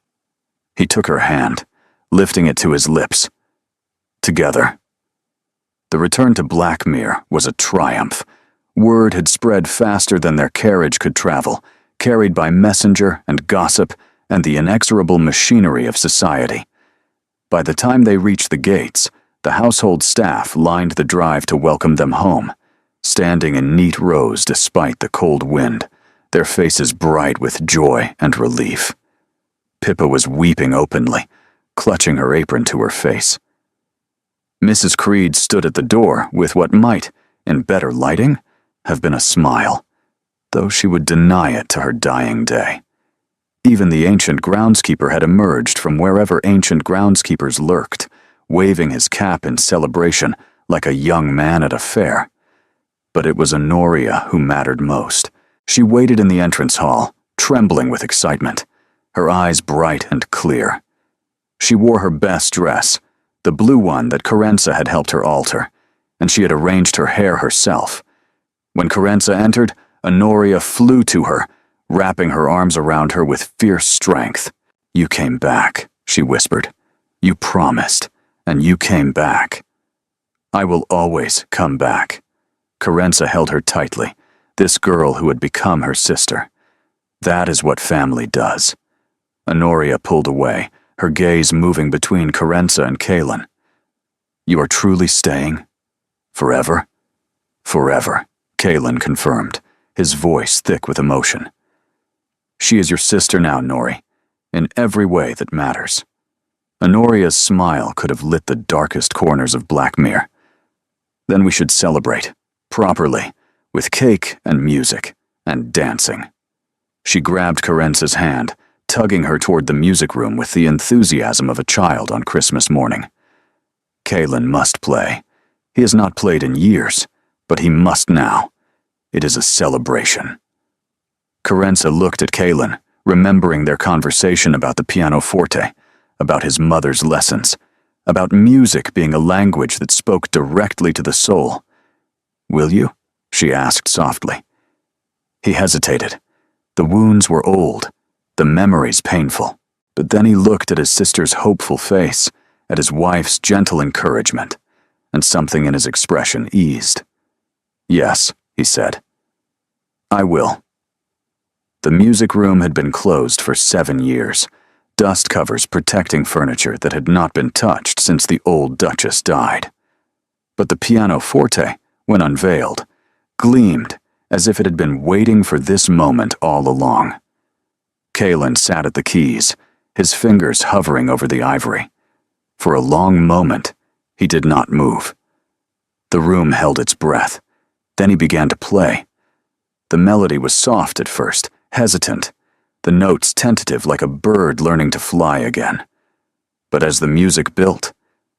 He took her hand, lifting it to his lips. Together. The return to Blackmere was a triumph. Word had spread faster than their carriage could travel, carried by messenger and gossip and the inexorable machinery of society. By the time they reached the gates, the household staff lined the drive to welcome them home, standing in neat rows despite the cold wind, their faces bright with joy and relief. Pippa was weeping openly, clutching her apron to her face. Mrs. Creed stood at the door with what might, in better lighting, have been a smile, though she would deny it to her dying day. Even the ancient groundskeeper had emerged from wherever ancient groundskeepers lurked, waving his cap in celebration like a young man at a fair. But it was Honoria who mattered most. She waited in the entrance hall, trembling with excitement, her eyes bright and clear. She wore her best dress, the blue one that Carenza had helped her alter, and she had arranged her hair herself. When Carenza entered, Honoria flew to her, wrapping her arms around her with fierce strength. You came back, she whispered. You promised, and you came back. I will always come back. Carenza held her tightly, this girl who had become her sister. That is what family does. Honoria pulled away, her gaze moving between Carenza and Kaelin. You are truly staying? Forever? Forever, Kaelin confirmed, his voice thick with emotion. She is your sister now, Nori, in every way that matters. Honoria's smile could have lit the darkest corners of Blackmere. Then we should celebrate, properly, with cake and music and dancing. She grabbed Carenza's hand, tugging her toward the music room with the enthusiasm of a child on Christmas morning. Kaelin must play. He has not played in years, but he must now. It is a celebration. Carenza looked at Kaelin, remembering their conversation about the pianoforte, about his mother's lessons, about music being a language that spoke directly to the soul. Will you? She asked softly. He hesitated. The wounds were old, the memories painful, but then he looked at his sister's hopeful face, at his wife's gentle encouragement, and something in his expression eased. Yes, he said. I will. The music room had been closed for 7 years, dust covers protecting furniture that had not been touched since the old Duchess died. But the pianoforte, when unveiled, gleamed as if it had been waiting for this moment all along. Kaelin sat at the keys, his fingers hovering over the ivory. For a long moment, he did not move. The room held its breath. Then he began to play. The melody was soft at first, hesitant, the notes tentative like a bird learning to fly again. But as the music built,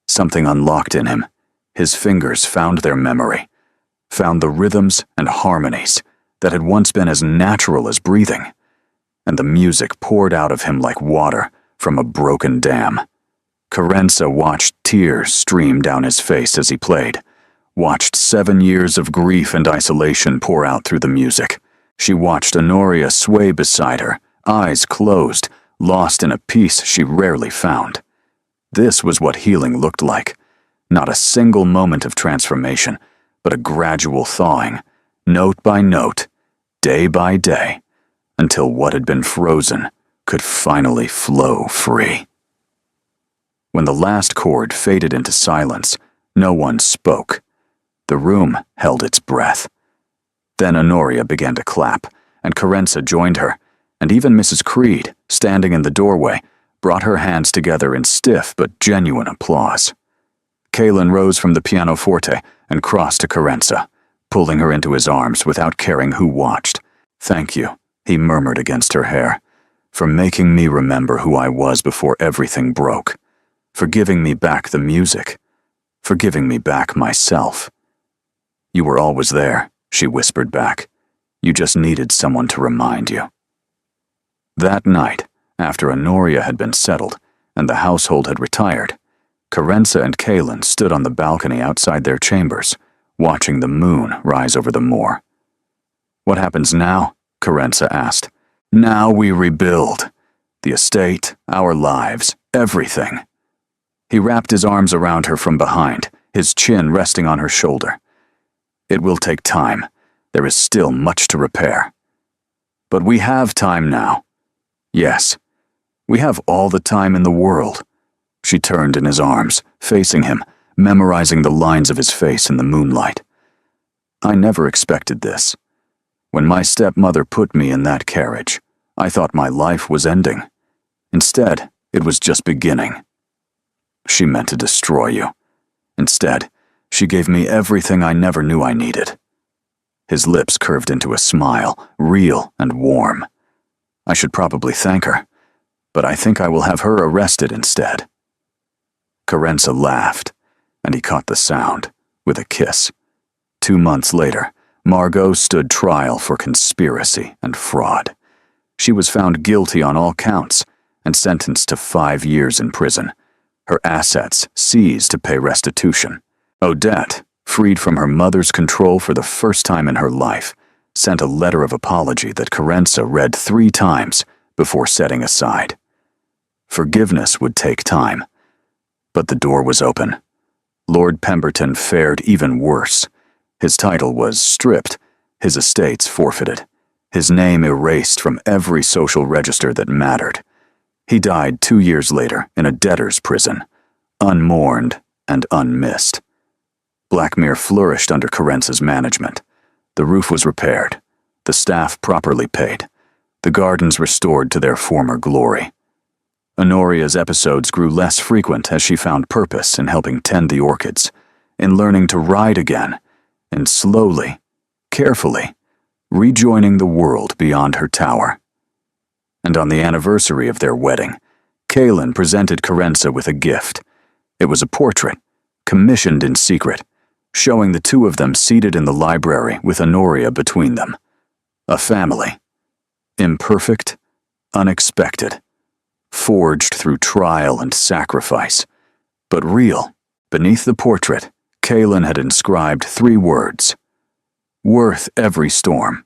something unlocked in him. His fingers found their memory, found the rhythms and harmonies that had once been as natural as breathing, and the music poured out of him like water, from a broken dam. Carenza watched tears stream down his face as he played, watched 7 years of grief and isolation pour out through the music. She watched Honoria sway beside her, eyes closed, lost in a peace she rarely found. This was what healing looked like. Not a single moment of transformation, but a gradual thawing, note by note, day by day, until what had been frozen could finally flow free. When the last chord faded into silence, no one spoke. The room held its breath. Then Honoria began to clap, and Carenza joined her, and even Mrs. Creed, standing in the doorway, brought her hands together in stiff but genuine applause. Kalen rose from the pianoforte and crossed to Carenza, pulling her into his arms without caring who watched. "Thank you," he murmured against her hair, "for making me remember who I was before everything broke, for giving me back the music, for giving me back myself." "You were always there," she whispered back. "You just needed someone to remind you." That night, after Honoria had been settled and the household had retired, Carenza and Kalen stood on the balcony outside their chambers, watching the moon rise over the moor. "What happens now?" Carenza asked. "Now we rebuild. The estate, our lives, everything." He wrapped his arms around her from behind, his chin resting on her shoulder. "It will take time. There is still much to repair. But we have time now. Yes, we have all the time in the world." She turned in his arms, facing him, memorizing the lines of his face in the moonlight. "I never expected this. When my stepmother put me in that carriage, I thought my life was ending. Instead, it was just beginning. She meant to destroy you. Instead, she gave me everything I never knew I needed." His lips curved into a smile, real and warm. "I should probably thank her, but I think I will have her arrested instead." Carenza laughed, and he caught the sound, with a kiss. 2 months later, Margot stood trial for conspiracy and fraud. She was found guilty on all counts and sentenced to 5 years in prison. Her assets seized to pay restitution. Odette, freed from her mother's control for the first time in her life, sent a letter of apology that Carenza read 3 times before setting aside. Forgiveness would take time, but the door was open. Lord Pemberton fared even worse. His title was stripped, his estates forfeited, his name erased from every social register that mattered. He died 2 years later in a debtor's prison, unmourned and unmissed. Blackmere flourished under Carenza's management. The roof was repaired, the staff properly paid, the gardens restored to their former glory. Honoria's episodes grew less frequent as she found purpose in helping tend the orchids, in learning to ride again, and slowly, carefully, rejoining the world beyond her tower. And on the anniversary of their wedding, Kalen presented Carenza with a gift. It was a portrait, commissioned in secret, showing the two of them seated in the library with Honoria between them. A family. Imperfect, unexpected, forged through trial and sacrifice, but real. Beneath the portrait, Kalen had inscribed 3 words: "Worth every storm."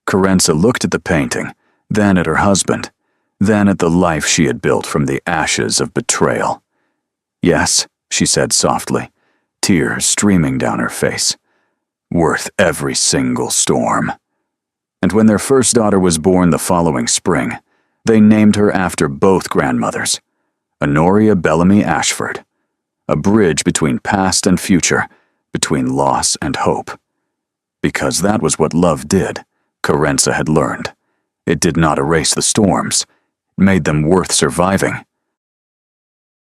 Carenza looked at the painting, then at her husband, then at the life she had built from the ashes of betrayal. "Yes," she said softly, tears streaming down her face. "Worth every single storm." And when their first daughter was born the following spring, they named her after both grandmothers, Honoria Bellamy Ashford, a bridge between past and future, between loss and hope. Because that was what love did, Carenza had learned. It did not erase the storms. It made them worth surviving.